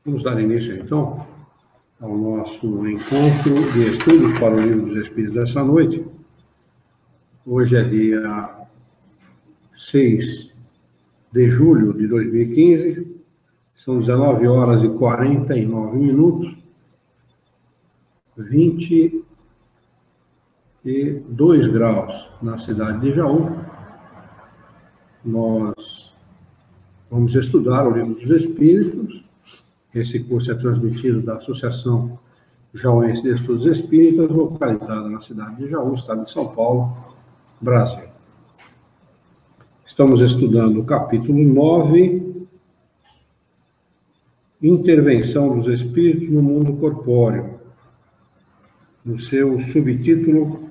Vamos dar início, então, ao nosso encontro de estudos para o Livro dos Espíritos dessa noite. Hoje é dia 6 de julho de 2015, são 19 horas e 49 minutos, 22 graus na cidade de Jaú. Nós vamos estudar o Livro dos Espíritos. Esse curso é transmitido da Associação Jauense de Estudos Espíritas, localizada na cidade de Jaú, estado de São Paulo, Brasil. Estamos estudando o capítulo 9, Intervenção dos Espíritos no Mundo Corpóreo, no seu subtítulo,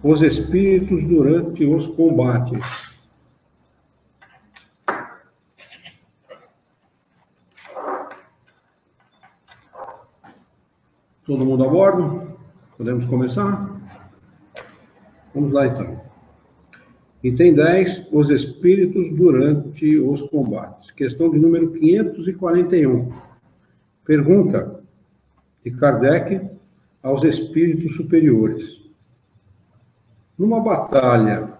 Os Espíritos durante os Combates. Todo mundo a bordo? Podemos começar? Vamos lá, então. Item 10, os espíritos durante os combates. Questão de número 541. Pergunta de Kardec aos espíritos superiores. Numa batalha,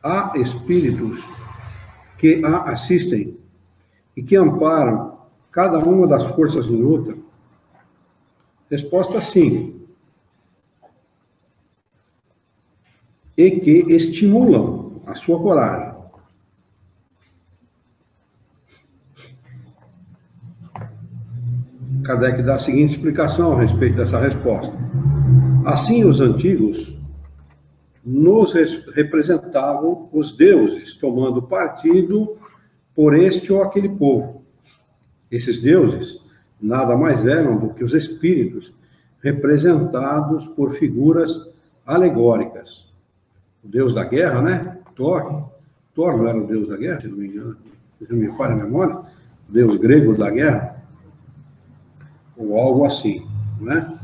há espíritos que a assistem e que amparam cada uma das forças em luta? Resposta: sim. E que estimulam a sua coragem. Kardec dá a seguinte explicação a respeito dessa resposta. Assim, os antigos nos representavam os deuses, tomando partido por este ou aquele povo. Esses deuses nada mais eram do que os espíritos representados por figuras alegóricas. O deus da guerra, né? Thor não era o deus da guerra, se não me engano, se não me falha a memória, o deus grego da guerra, ou algo assim, né?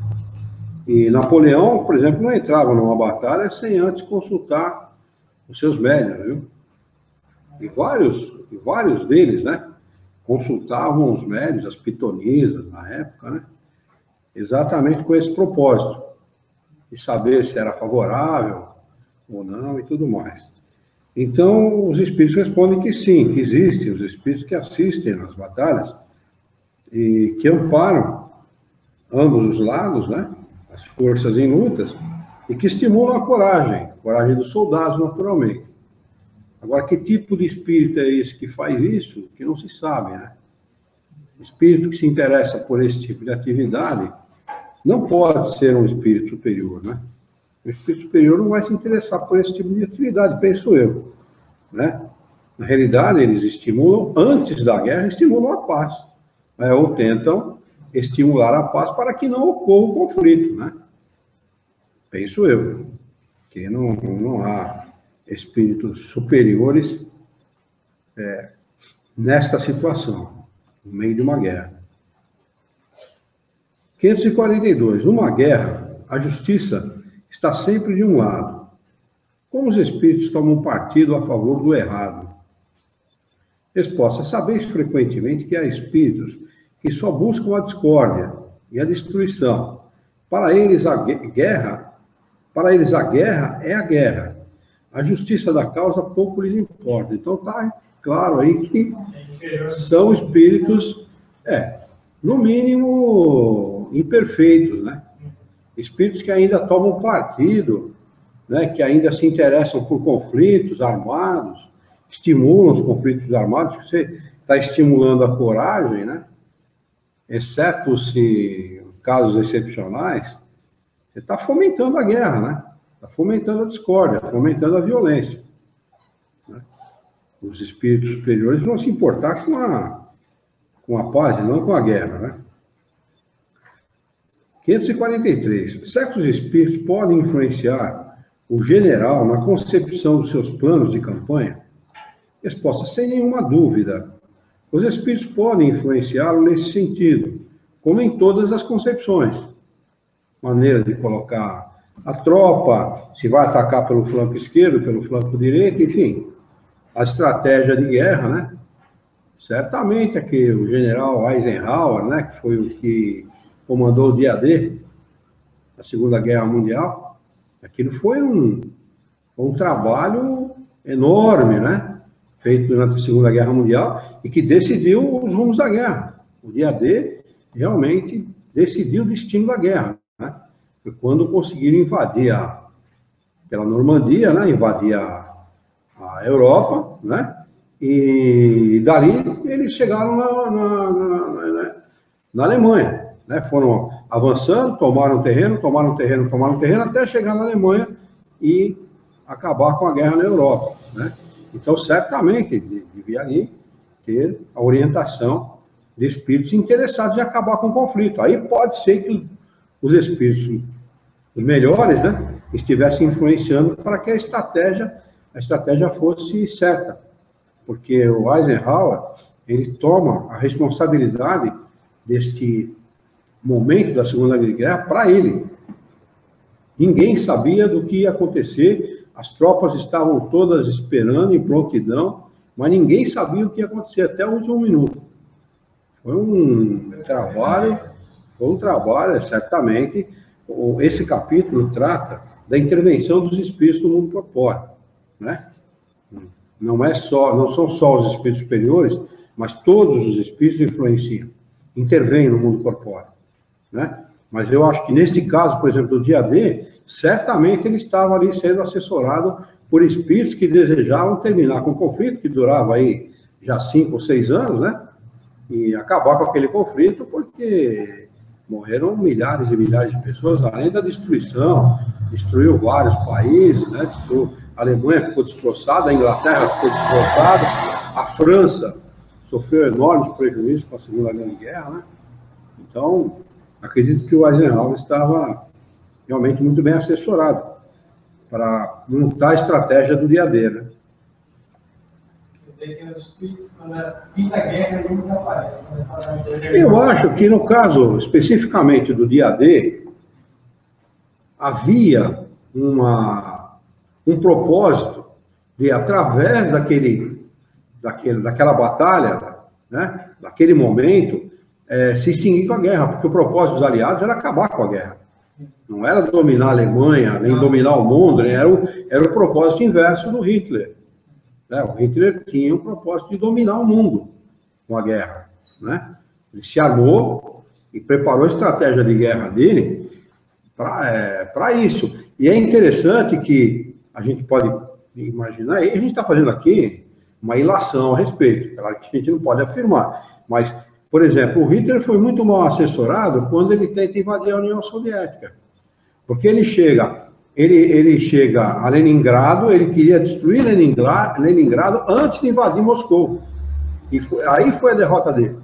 E Napoleão, por exemplo, não entrava numa batalha sem antes consultar os seus médiuns, viu? E vários deles, né? Consultavam os médiuns, as pitonisas, na época, né? Exatamente com esse propósito, de saber se era favorável ou não e tudo mais. Então, os espíritos respondem que sim, que existem os espíritos que assistem nas batalhas e que amparam ambos os lados, né? As forças em lutas, e que estimulam a coragem dos soldados, naturalmente. Agora, que tipo de espírito é esse que faz isso? Que não se sabe, né? O espírito que se interessa por esse tipo de atividade não pode ser um espírito superior, né? O espírito superior não vai se interessar por esse tipo de atividade, penso eu, né? Na realidade, eles estimulam, antes da guerra, estimulam a paz, né? Ou tentam estimular a paz para que não ocorra o conflito, né? Penso eu, que não há espíritos superiores nesta situação, no meio de uma guerra. 542. Numa guerra, a justiça está sempre de um lado. Como os espíritos tomam partido a favor do errado? Resposta: sabeis frequentemente que há espíritos que só buscam a discórdia e a destruição. Para eles a guerra é a guerra. A justiça da causa pouco lhes importa. Então está claro aí que são espíritos, no mínimo, imperfeitos, né? Espíritos que ainda tomam partido, né? Que ainda se interessam por conflitos armados, estimulam os conflitos armados, que você está estimulando a coragem, né? Exceto se casos excepcionais, você está fomentando a guerra, né? Está fomentando a discórdia, fomentando a violência, né? Os espíritos superiores vão se importar com a paz e não com a guerra, né? 543. Certos espíritos podem influenciar o general na concepção dos seus planos de campanha? Resposta: sem nenhuma dúvida. Os espíritos podem influenciá-lo nesse sentido, como em todas as concepções. Maneira de colocar a tropa, se vai atacar pelo flanco esquerdo, pelo flanco direito, enfim, a estratégia de guerra, né? certamente aqui o general Eisenhower, né, que foi o que comandou o dia D da Segunda Guerra Mundial, aquilo foi um trabalho enorme, né, feito durante a Segunda Guerra Mundial e que decidiu os rumos da guerra. O dia D realmente decidiu o destino da guerra, né? Foi quando conseguiram invadir pela Normandia, né, invadir a Europa, né, e dali eles chegaram na Alemanha, né, foram avançando, tomaram terreno, até chegar na Alemanha e acabar com a guerra na Europa, né. Então, certamente, devia ali ter a orientação de espíritos interessados em acabar com o conflito. Aí pode ser que os espíritos, os melhores, né, estivessem influenciando para que a estratégia fosse certa. Porque o Eisenhower, ele toma a responsabilidade deste momento da Segunda Guerra para ele. Ninguém sabia do que ia acontecer, as tropas estavam todas esperando em prontidão, mas ninguém sabia o que ia acontecer até o último minuto. Foi um trabalho, certamente. Esse capítulo trata da intervenção dos espíritos no mundo corpóreo, né? Não são só os espíritos superiores, mas todos os espíritos influenciam, intervêm no mundo corpóreo, né? Mas eu acho que neste caso, por exemplo, do dia D, certamente ele estava ali sendo assessorado por espíritos que desejavam terminar com o conflito, que durava aí já 5 ou 6 anos, né? E acabar com aquele conflito, porque morreram milhares e milhares de pessoas, além da destruição, destruiu vários países, né? A Alemanha ficou destroçada, a Inglaterra ficou destroçada, a França sofreu enormes prejuízos com a Segunda Grande Guerra, né? Então, acredito que o Eisenhower estava realmente muito bem assessorado para montar a estratégia do dia D, né? Eu acho que no caso, especificamente do dia D, havia um propósito de, através daquela batalha, né, daquele momento, se extinguir com a guerra, porque o propósito dos aliados era acabar com a guerra. Não era dominar a Alemanha, nem dominar o mundo, né? Era o propósito inverso do Hitler. O Hitler tinha o propósito de dominar o mundo com a guerra, né? Ele se armou e preparou a estratégia de guerra dele para isso. E é interessante que a gente pode imaginar, e a gente está fazendo aqui uma ilação a respeito, claro que a gente não pode afirmar, mas, por exemplo, o Hitler foi muito mal assessorado quando ele tenta invadir a União Soviética, porque ele chega a Leningrado, ele queria destruir Leningrado antes de invadir Moscou. E aí foi a derrota dele.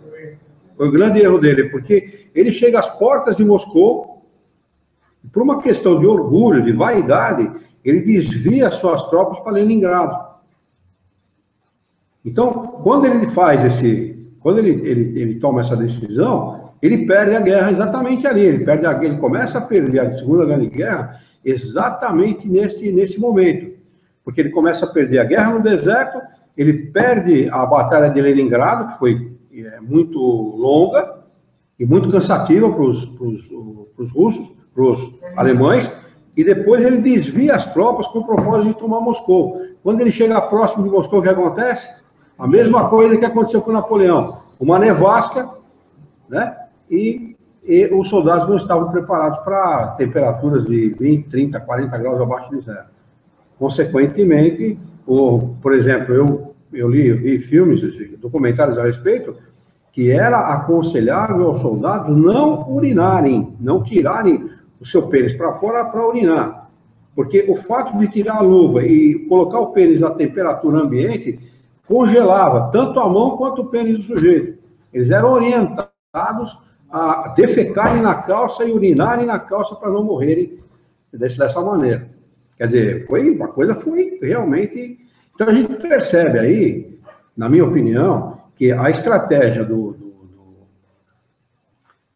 Foi o grande erro dele, porque ele chega às portas de Moscou, e por uma questão de orgulho, de vaidade, ele desvia suas tropas para Leningrado. Então, quando ele toma essa decisão, ele perde a guerra exatamente ali. Ele começa a perder a Segunda Grande Guerra exatamente nesse momento. Porque ele começa a perder a guerra no deserto, ele perde a Batalha de Leningrado, que foi muito longa e muito cansativa para os russos, para os alemães, e depois ele desvia as tropas com o propósito de tomar Moscou. Quando ele chega próximo de Moscou, o que acontece? A mesma coisa que aconteceu com Napoleão. Uma nevasca, né? E os soldados não estavam preparados para temperaturas de 20, 30, 40 graus abaixo de zero. Consequentemente, por exemplo, eu vi filmes, documentários a respeito, que era aconselhável aos soldados não urinarem, não tirarem o seu pênis para fora para urinar. Porque o fato de tirar a luva e colocar o pênis na temperatura ambiente congelava tanto a mão quanto o pênis do sujeito. Eles eram orientados a defecarem na calça e urinarem na calça para não morrerem dessa maneira. Quer dizer, a coisa foi realmente... Então a gente percebe aí, na minha opinião, que a estratégia do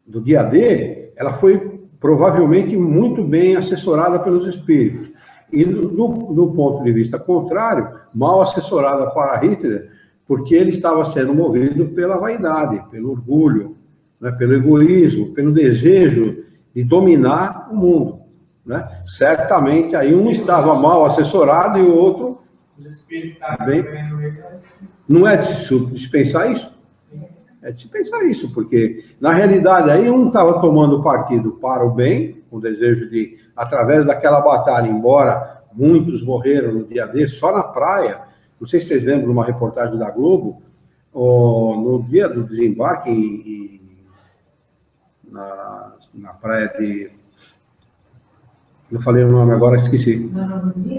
dia D, ela foi provavelmente muito bem assessorada pelos espíritos. E do ponto de vista contrário, mal assessorada para Hitler, porque ele estava sendo movido pela vaidade, pelo orgulho, né, pelo egoísmo, pelo desejo de dominar o mundo, né? Certamente aí um estava mal assessorado e o outro bem... Não é de se pensar isso? É de se pensar isso, porque na realidade aí um estava tomando partido para o bem, com o desejo de, através daquela batalha, embora muitos morreram no dia desse, só na praia, não sei se vocês lembram de uma reportagem da Globo, no dia do desembarque na praia de... Eu falei o nome agora, esqueci.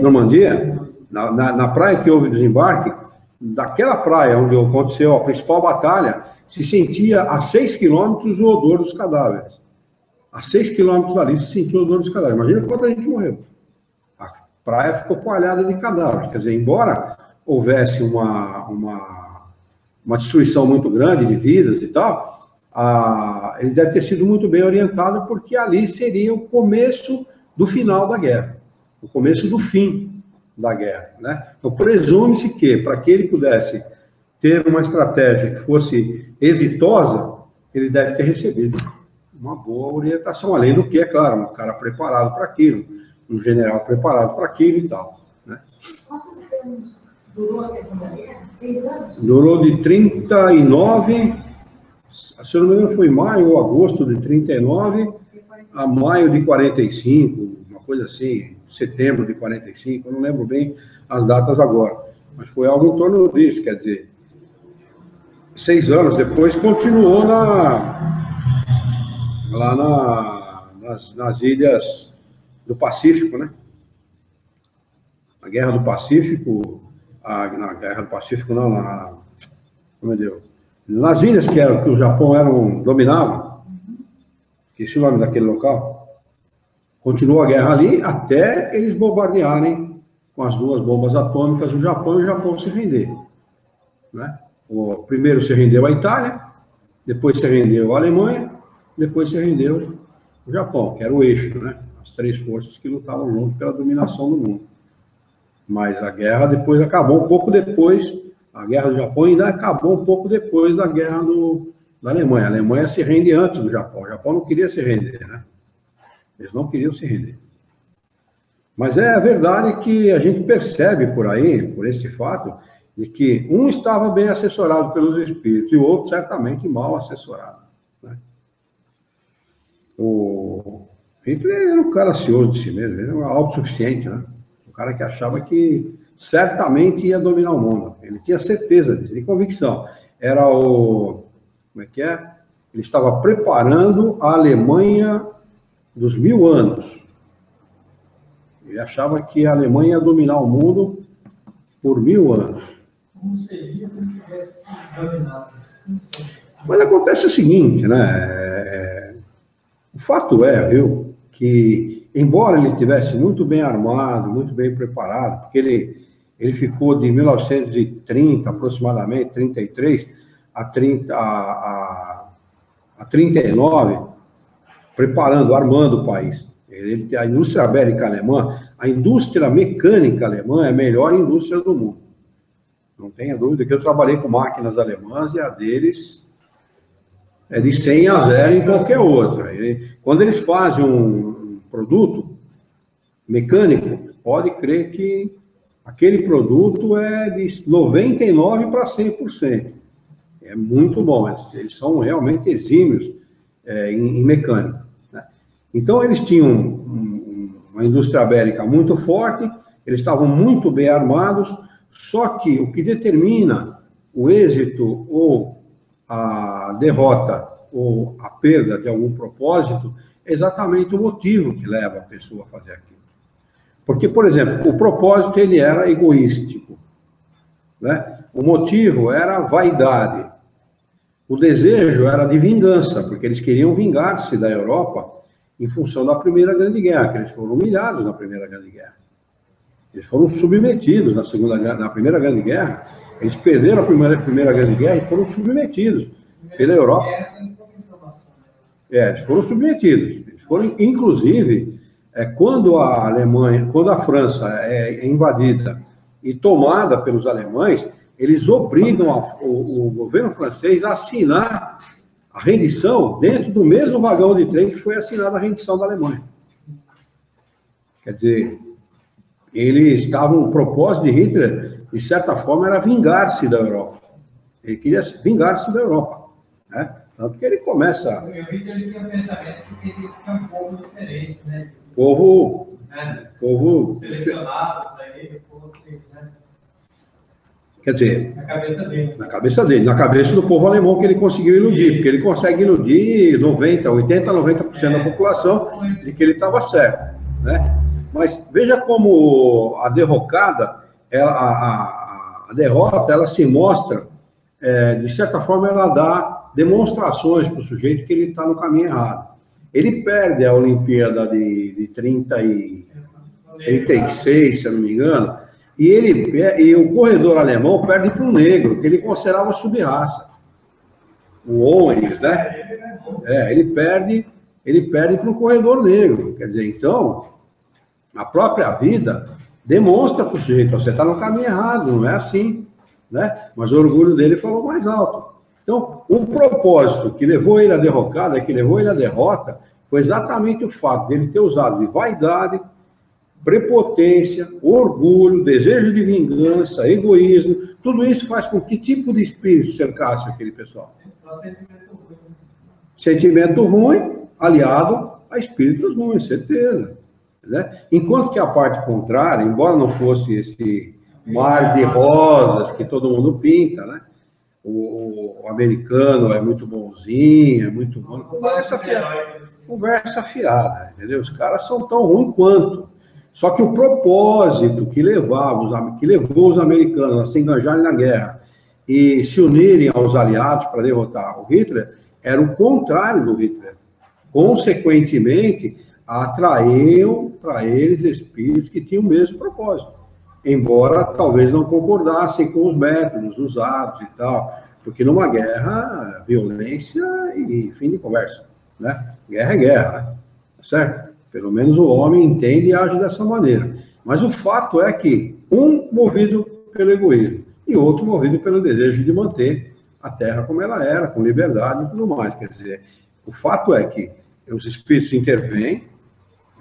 Normandia? Na praia que houve desembarque, daquela praia onde aconteceu a principal batalha, se sentia a 6 quilômetros o odor dos cadáveres. A 6 quilômetros dali se sentia o odor dos cadáveres. Imagina quanta gente morreu. A praia ficou coalhada de cadáveres. Quer dizer, embora houvesse uma destruição muito grande de vidas e tal, ele deve ter sido muito bem orientado, porque ali seria o começo do final da guerra, o começo do fim da guerra, né? Então, presume-se que, para que ele pudesse ter uma estratégia que fosse exitosa, ele deve ter recebido uma boa orientação, além do que, é claro, um cara preparado para aquilo, um general preparado para aquilo e tal, né? Quantos anos durou a Segunda Guerra? 6 anos? Durou de 39, se eu não me engano, foi maio ou agosto de 39 a maio de 45, uma coisa assim, setembro de 45, eu não lembro bem as datas agora, mas foi algo em torno disso, quer dizer, 6 anos depois continuou lá nas ilhas do Pacífico, né? A Guerra do Pacífico, na Guerra do Pacífico não, como é Deus, nas ilhas que o Japão dominava, esqueci o nome daquele local, continuou a guerra ali até eles bombardearem com as 2 bombas atômicas o Japão e o Japão se render, né? Primeiro se rendeu a Itália, depois se rendeu a Alemanha, depois se rendeu o Japão, que era o eixo, né? As 3 forças que lutavam junto pela dominação do mundo. Mas a guerra depois acabou um pouco depois, a guerra do Japão ainda acabou um pouco depois da guerra da Alemanha. A Alemanha se rende antes do Japão. O Japão não queria se render, né? Eles não queriam se render. Mas é a verdade que a gente percebe por aí, por esse fato, de que um estava bem assessorado pelos espíritos e o outro certamente mal assessorado, né? O Hitler era um cara cioso de si mesmo, ele era um autossuficiente, né? Um cara que achava que certamente ia dominar o mundo. Ele tinha certeza disso, de convicção. Era como é que é? Ele estava preparando a Alemanha dos 1000 anos. Ele achava que a Alemanha ia dominar o mundo por 1000 anos. Como seria se ele tivesse sido dominado? Mas acontece o seguinte, né? O fato é, viu, que embora ele estivesse muito bem armado, muito bem preparado, porque ele ficou de 1930, aproximadamente, 33, a 39, preparando, armando o país. A indústria bélica alemã, a indústria mecânica alemã é a melhor indústria do mundo. Não tenha dúvida que eu trabalhei com máquinas alemãs e a deles é de 100 a 0 em qualquer outra. Quando eles fazem um produto mecânico, pode crer que aquele produto é de 99% para 100%. É muito bom, eles são realmente exímios em mecânica, né? Então, eles tinham uma indústria bélica muito forte, eles estavam muito bem armados, só que o que determina o êxito ou a derrota ou a perda de algum propósito é exatamente o motivo que leva a pessoa a fazer aquilo. Porque, por exemplo, o propósito ele era egoístico, né? O motivo era vaidade. O desejo era de vingança, porque eles queriam vingar-se da Europa em função da Primeira Grande Guerra, que eles foram humilhados na Primeira Grande Guerra. Eles foram submetidos na Primeira Grande Guerra, eles perderam a Primeira Grande Guerra e foram submetidos pela Europa. Eles foram submetidos. Eles foram, inclusive, quando a França é invadida e tomada pelos alemães, eles obrigam o governo francês a assinar a rendição dentro do mesmo vagão de trem que foi assinada a rendição da Alemanha. Quer dizer, o propósito de Hitler, de certa forma, era vingar-se da Europa. Ele queria vingar-se da Europa, né? Tanto que ele começa... O Hitler tinha um pensamento que ele tinha um povo diferente, né? Povo selecionado para ele, o povo que, né? Quer dizer, Na cabeça dele. Na cabeça do povo alemão que ele conseguiu iludir, porque ele consegue iludir 90% da população de que ele estava certo, né? Mas veja como a derrocada, a derrota, ela se mostra, de certa forma, ela dá demonstrações para o sujeito que ele está no caminho errado. Ele perde a Olimpíada de 36, se eu não me engano, e o corredor alemão perde para um negro, que ele considerava sub-raça. O Owens, né? Ele perde para um corredor negro. Quer dizer, então, a própria vida demonstra para o sujeito, você está no caminho errado, não é assim, né? Mas o orgulho dele falou mais alto. Então, um propósito que levou ele à derrocada, que levou ele à derrota, foi exatamente o fato dele ter usado de vaidade, prepotência, orgulho, desejo de vingança, egoísmo. Tudo isso faz com que tipo de espírito cercasse aquele pessoal? Só sentimento ruim. Sentimento ruim aliado a espíritos ruins, certeza. Né? Enquanto que a parte contrária, embora não fosse esse mar de rosas que todo mundo pinta, né? O americano é muito bonzinho, é muito bom. Conversa fiada, entendeu? Os caras são tão ruins quanto. Só que o propósito que levou os americanos a se engajarem na guerra e se unirem aos aliados para derrotar o Hitler era o contrário do Hitler. Consequentemente, atraíam para eles espíritos que tinham o mesmo propósito, embora talvez não concordassem com os métodos usados e tal, porque numa guerra, violência e fim de conversa, né? Guerra é guerra, né? Certo? Pelo menos o homem entende e age dessa maneira. Mas o fato é que um movido pelo egoísmo e outro movido pelo desejo de manter a Terra como ela era, com liberdade e tudo mais. Quer dizer, o fato é que os espíritos intervêm,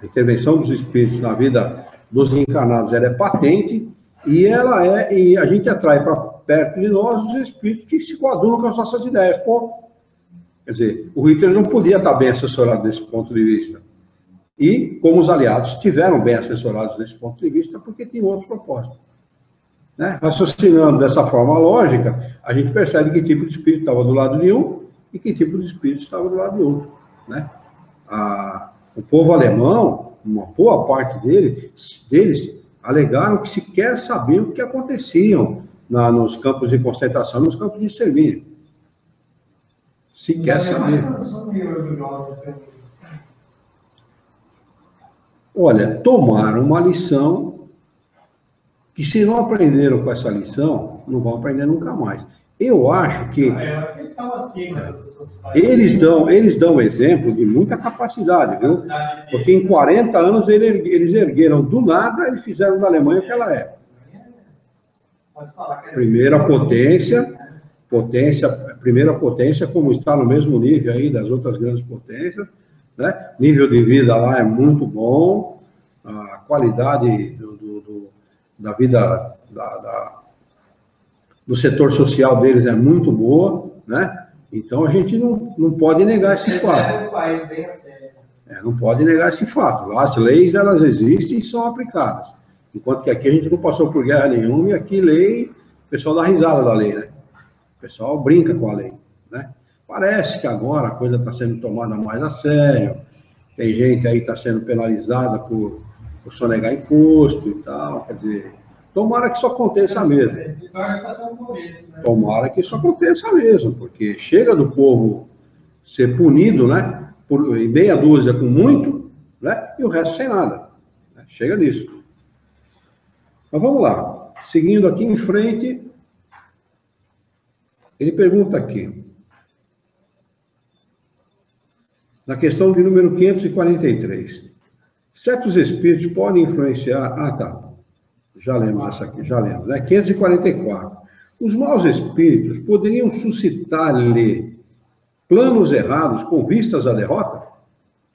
a intervenção dos espíritos na vida dos encarnados ela é patente e a gente atrai para perto de nós os espíritos que se coadunam com as nossas ideias. Pô, quer dizer, o Hitler não podia estar bem assessorado desse ponto de vista. E, como os aliados estiveram bem assessorados desse ponto de vista, porque tinham outros propósitos. Né? Raciocinando dessa forma lógica, a gente percebe que tipo de espírito estava do lado de um e que tipo de espírito estava do lado do outro. Né? O povo alemão, uma boa parte deles alegaram que sequer sabiam o que aconteciam nos campos de concentração, nos campos de extermínio. Sequer sabiam. Olha, tomaram uma lição que, se não aprenderam com essa lição, não vão aprender nunca mais. Eu acho que eles dão exemplo de muita capacidade, viu? Porque em 40 anos eles ergueram do nada, eles fizeram da Alemanha o que ela é. Primeira potência, como está no mesmo nível aí das outras grandes potências, né? Nível de vida lá é muito bom, a qualidade da vida do setor social deles é muito boa, né? Então a gente não pode negar esse fato. Não pode negar esse fato. As leis, elas existem e são aplicadas. Enquanto que aqui a gente não passou por guerra nenhuma e aqui o pessoal dá risada da lei, né? O pessoal brinca com a lei, né? Parece que agora a coisa está sendo tomada mais a sério, tem gente aí que está sendo penalizada por sonegar imposto e tal, quer dizer, tomara que isso aconteça mesmo. Tomara que isso aconteça mesmo, porque chega do povo ser punido, né, por meia dúzia com muito, né, e o resto sem nada. Chega disso. Mas vamos lá. Seguindo aqui em frente, ele pergunta aqui, na questão de número 543. Certos espíritos podem influenciar... Ah, tá. Já lemos essa aqui, já lemos. Né? 544. Os maus espíritos poderiam suscitar-lhe planos errados com vistas à derrota?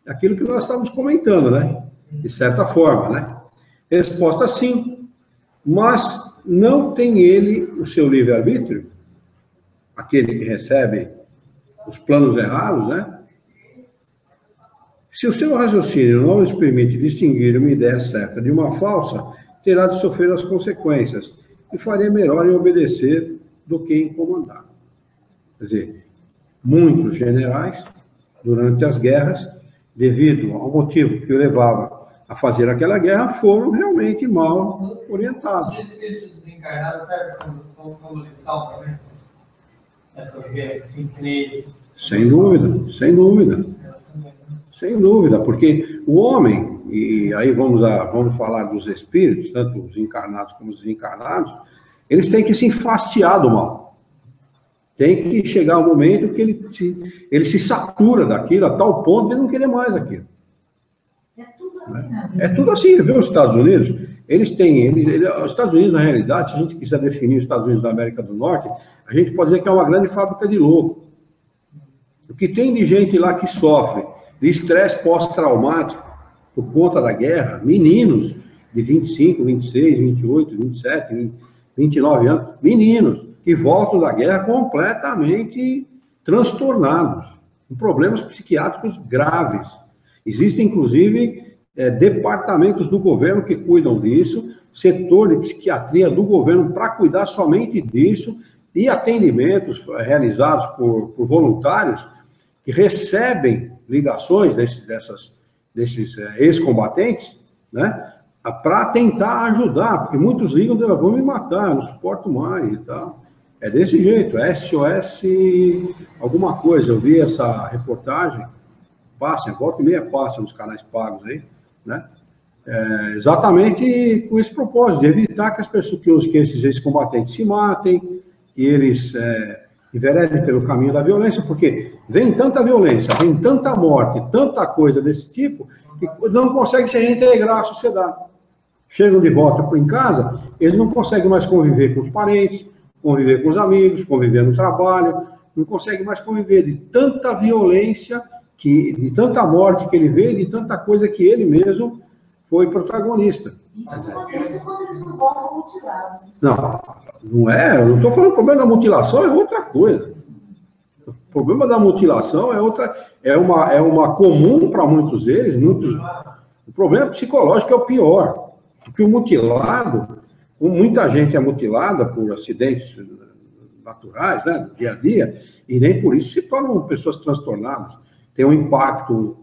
Aquilo que nós estávamos comentando, né? De certa forma, né? Resposta: sim. Mas não tem ele o seu livre-arbítrio? Aquele que recebe os planos errados, né? Se o seu raciocínio não lhes permite distinguir uma ideia certa de uma falsa, terá de sofrer as consequências e faria melhor em obedecer do que em comandar. Quer dizer, muitos generais, durante as guerras, devido ao motivo que o levava a fazer aquela guerra, foram realmente mal orientados. Os espíritos desencarnados servem como lição também, essas guerras, assim, que nem... Sem dúvida, sem dúvida. Sem dúvida, porque o homem, e aí vamos falar dos espíritos, tanto os encarnados como os desencarnados, eles têm que se enfastiar do mal. Tem que chegar um momento que ele se satura daquilo, a tal ponto de não querer mais aquilo. É tudo assim, né? É tudo assim, viu? Os Estados Unidos, os Estados Unidos, na realidade, se a gente quiser definir os Estados Unidos da América do Norte, a gente pode dizer que é uma grande fábrica de louco. O que tem de gente lá que sofre de estresse pós-traumático por conta da guerra, meninos de 25, 26, 28, 27, 29 anos, meninos que voltam da guerra completamente transtornados, com problemas psiquiátricos graves. Existem, inclusive, departamentos do governo que cuidam disso, setor de psiquiatria do governo para cuidar somente disso, e atendimentos realizados por voluntários que recebem ligações desses ex-combatentes, né, para tentar ajudar, porque muitos ligam e vão me matar, eu não suporto mais e tal. É desse jeito, SOS alguma coisa. Eu vi essa reportagem, volta e meia passa nos canais pagos aí, né? Exatamente com esse propósito, de evitar que as pessoas, que esses ex-combatentes se matem, que eles enveredem pelo caminho da violência, porque vem tanta violência, vem tanta morte, tanta coisa desse tipo, que não conseguem se reintegrar à sociedade. Chegam de volta em casa, eles não conseguem mais conviver com os parentes, conviver com os amigos, conviver no trabalho, não conseguem mais conviver de tanta violência, de tanta morte que ele vê, de tanta coisa que ele mesmo foi protagonista. Isso acontece quando eles não voltam mutilados. Não é, eu não estou falando do problema da mutilação, é outra coisa. O problema da mutilação é uma comum para muitos deles, o problema psicológico é o pior, porque o mutilado, muita gente é mutilada por acidentes naturais, né, do dia a dia, e nem por isso se tornam pessoas transtornadas. Tem um impacto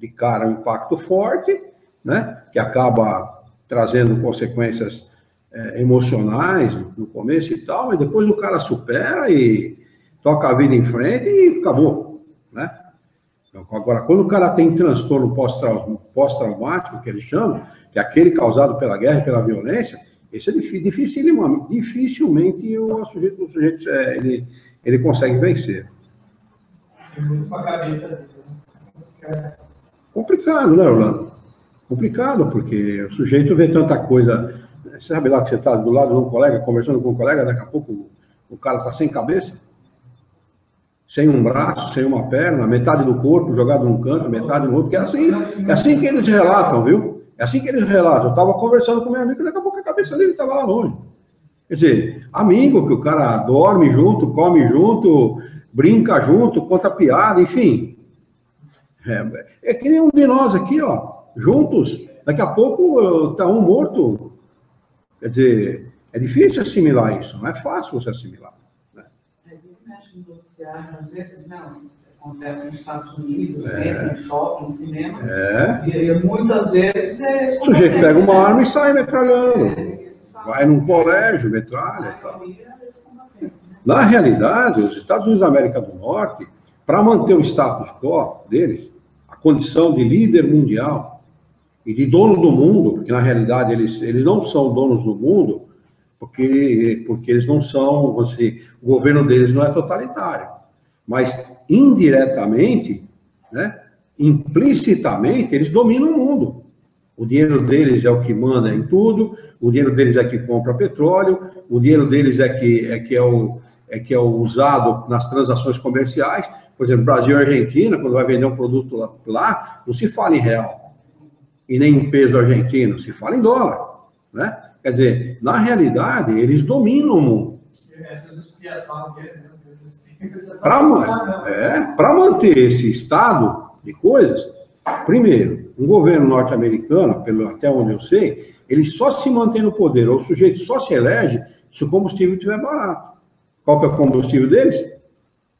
de cara, um impacto forte, né, que acaba trazendo consequências emocionais no começo e tal, mas depois o cara supera e toca a vida em frente e acabou, né? Agora, quando o cara tem transtorno pós-traumático, que eles chamam, que é aquele causado pela guerra e pela violência, esse é dificilmente o sujeito ele consegue vencer. Complicado, né, Orlando? Complicado, porque o sujeito vê tanta coisa. Você sabe lá que você está do lado de um colega, conversando com um colega, daqui a pouco o cara está sem cabeça, sem um braço, sem uma perna, metade do corpo jogado num canto, metade no outro, que é assim que eles relatam, viu? É assim que eles relatam. Eu estava conversando com meu amigo, daqui a pouco a cabeça dele estava lá longe. Quer dizer, amigo, que o cara dorme junto, come junto, brinca junto, conta piada, enfim. É que nem um de nós aqui, ó, juntos, daqui a pouco está um morto. Quer dizer, é difícil assimilar isso, não é fácil você assimilar. Né? Mexe no noticiário, às vezes, não, acontece nos Estados Unidos, em shopping, em cinema, e muitas vezes... O sujeito pega uma arma e sai metralhando, vai num colégio, metralha e tal. Na realidade, os Estados Unidos da América do Norte, para manter o status quo deles, a condição de líder mundial, e de dono do mundo, porque na realidade eles não são donos do mundo, porque eles não são, vamos dizer, o governo deles não é totalitário, mas indiretamente, né, implicitamente, eles dominam o mundo. O dinheiro deles é o que manda em tudo, o dinheiro deles é que compra petróleo, o dinheiro deles é que é usado nas transações comerciais. Por exemplo, Brasil e Argentina, quando vai vender um produto lá, não se fala em real, e nem em peso argentino, se fala em dólar, né? Quer dizer, na realidade, eles dominam o mundo. Para manter esse estado de coisas, primeiro, um governo norte-americano, até onde eu sei, ele só se mantém no poder, ou o sujeito só se elege se o combustível estiver barato. Qual que é o combustível deles?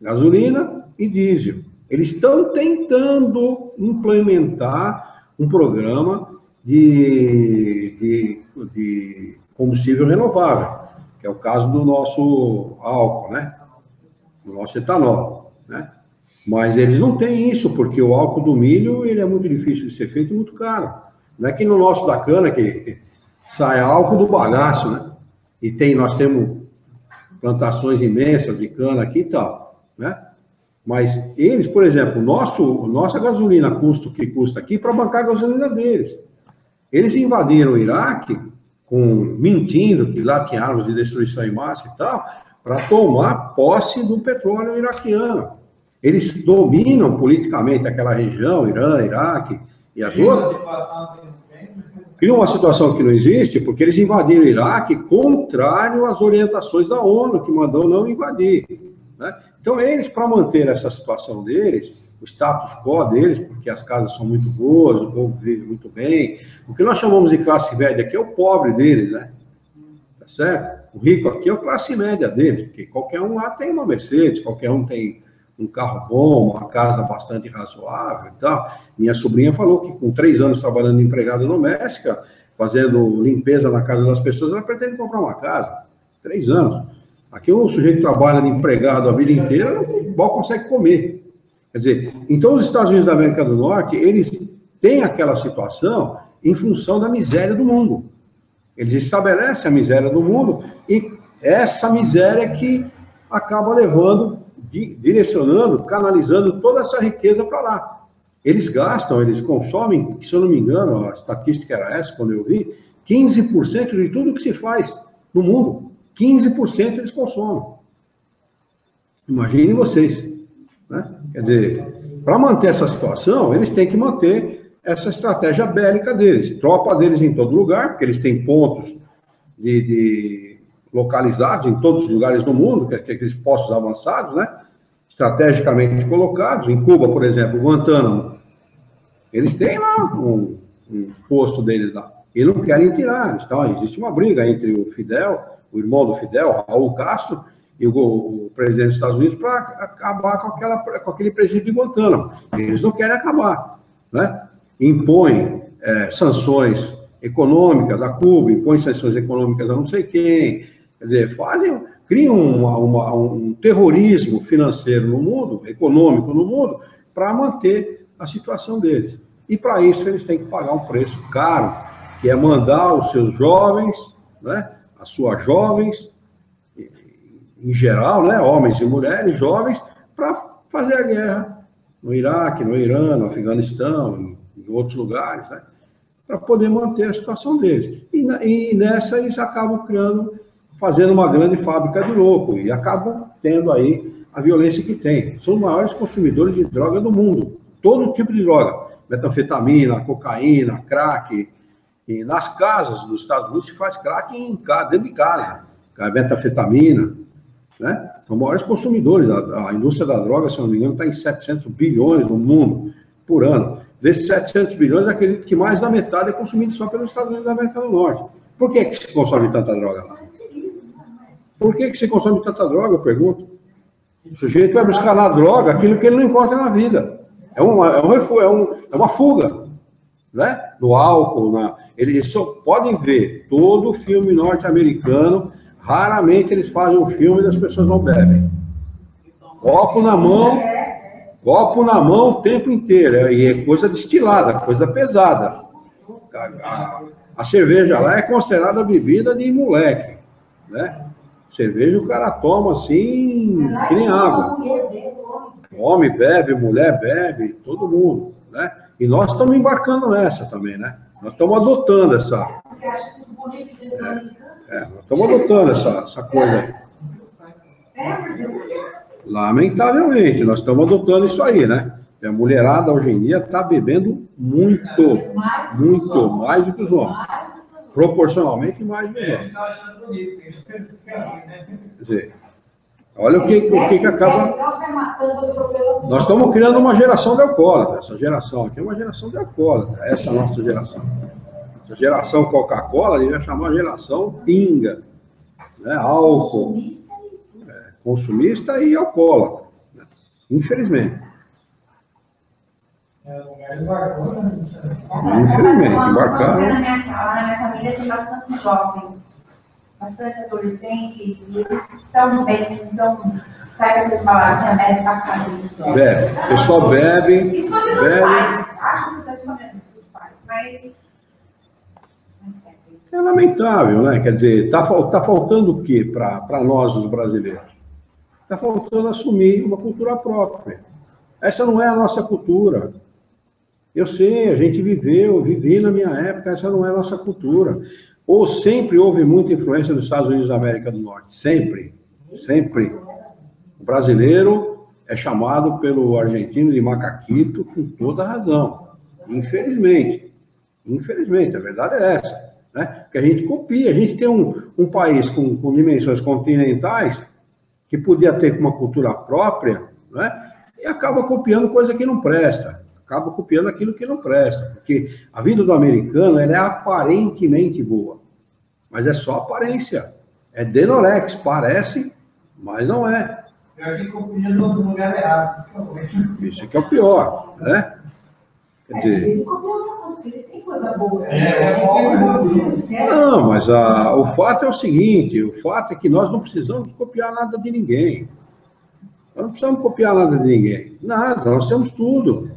Gasolina e diesel. Eles estão tentando implementar um programa de combustível renovável, que é o caso do nosso álcool, né? Do nosso etanol, né? Mas eles não têm isso, porque o álcool do milho ele é muito difícil de ser feito e muito caro. Não é que no nosso da cana que sai álcool do bagaço, né? E nós temos plantações imensas de cana aqui e tal, né? Mas eles, por exemplo, nossa gasolina custa o que custa aqui para bancar a gasolina deles. Eles invadiram o Iraque mentindo que lá tinha armas de destruição em massa e tal, para tomar posse do petróleo iraquiano. Eles dominam politicamente aquela região, Irã, Iraque e as outras. Criam uma situação que não existe, porque eles invadiram o Iraque contrário às orientações da ONU, que mandou não invadir, né? Então, eles, para manter essa situação deles, o status quo deles, porque as casas são muito boas, o povo vive muito bem, o que nós chamamos de classe média aqui é o pobre deles, né? Tá certo? O rico aqui é a classe média deles, porque qualquer um lá tem uma Mercedes, qualquer um tem um carro bom, uma casa bastante razoável e tal. Minha sobrinha falou que com 3 anos trabalhando de empregada doméstica, fazendo limpeza na casa das pessoas, ela pretende comprar uma casa. 3 anos. Aqui o sujeito trabalha de empregado a vida inteira, mal consegue comer. Quer dizer, então os Estados Unidos da América do Norte, eles têm aquela situação em função da miséria do mundo. Eles estabelecem a miséria do mundo e essa miséria que acaba levando, direcionando, canalizando toda essa riqueza para lá. Eles gastam, eles consomem, se eu não me engano, a estatística era essa quando eu vi, 15% de tudo que se faz no mundo. 15% eles consomem. Imaginem vocês, né? Quer dizer, para manter essa situação, eles têm que manter essa estratégia bélica deles. Tropa deles em todo lugar, porque eles têm pontos localizados em todos os lugares do mundo, que é aqueles postos avançados, né? Estrategicamente colocados. Em Cuba, por exemplo, Guantánamo, eles têm lá um posto deles lá. E não querem tirar. Então, existe uma briga entre o Fidel, o irmão do Fidel, Raul Castro, e o presidente dos Estados Unidos para acabar com aquele presídio de Guantánamo. Eles não querem acabar, né? Impõem sanções econômicas a Cuba, impõem sanções econômicas a não sei quem. Quer dizer, criam um terrorismo financeiro no mundo, econômico no mundo, para manter a situação deles. E para isso eles têm que pagar um preço caro, que é mandar os seus jovens, né, as suas jovens, em geral, né, homens e mulheres jovens, para fazer a guerra no Iraque, no Irã, no Afeganistão, em outros lugares, né, para poder manter a situação deles. E nessa eles acabam fazendo uma grande fábrica de louco e acabam tendo aí a violência que tem. São os maiores consumidores de droga do mundo, todo tipo de droga, metanfetamina, cocaína, crack. E nas casas dos Estados Unidos se faz crack dentro de casa, metanfetamina, né? São os maiores consumidores. A indústria da droga, se não me engano, está em 700 bilhões no mundo por ano. Desses 700 bilhões, acredito que mais da metade é consumido só pelos Estados Unidos da América do Norte. Por que se consome tanta droga lá? Por que se consome tanta droga, eu pergunto? O sujeito vai buscar na droga aquilo que ele não encontra na vida. É uma fuga, né? Do álcool. Eles só podem ver todo filme norte-americano, raramente eles fazem um filme e as pessoas não bebem. Copo na mão o tempo inteiro. E é coisa destilada, coisa pesada. A cerveja lá é considerada bebida de moleque, né? Cerveja o cara toma assim, que nem água. Homem bebe, mulher bebe, todo mundo, né? E nós estamos embarcando nessa também, né? Nós estamos adotando essa... Porque acha tudo bonito dentro do americano. Nós estamos adotando essa coisa aí. Mas Lamentavelmente, nós estamos adotando isso aí, né? E a mulherada hoje em dia está bebendo muito mais do que os homens. Proporcionalmente mais do que os homens. Está achando bonito, né? Quer dizer, olha o que acaba... Nós estamos criando uma geração de alcoólatras. Essa geração aqui é uma geração de alcoólatras. Essa é a nossa geração. Essa geração Coca-Cola, a gente vai chamar de geração pinga. Né? Álcool. Consumista e alcoólatra. Né? Infelizmente. Infelizmente, embarcaram. Na minha família tem bastante jovem, bastante adolescente, e eles estão bem, então sai para falar que a bebe para cá. Bebe. O pessoal bebe. Esconde dos pais. Acho que está escondendo dos pais, mas. É lamentável, né? Quer dizer, tá faltando o quê para nós, os brasileiros? Está faltando assumir uma cultura própria. Essa não é a nossa cultura. Eu sei, a gente vivi na minha época, essa não é a nossa cultura. Ou sempre houve muita influência dos Estados Unidos da América do Norte. Sempre. Sempre. O brasileiro é chamado pelo argentino de macaquito com toda razão. Infelizmente. Infelizmente, a verdade é essa. Né? Porque a gente copia. A gente tem um país com dimensões continentais que podia ter uma cultura própria, né? E acaba copiando coisa que não presta. Acaba copiando aquilo que não presta. Porque a vida do americano ela é aparentemente boa. Mas é só aparência. É denorex, parece, mas não é. Pior que copia no lugar errado. Isso que é o pior, né? Quer dizer... Eles têm coisa boa. Não, mas o fato é o seguinte, o fato é que nós não precisamos copiar nada de ninguém. Nós não precisamos copiar nada de ninguém. Nada, nós temos tudo.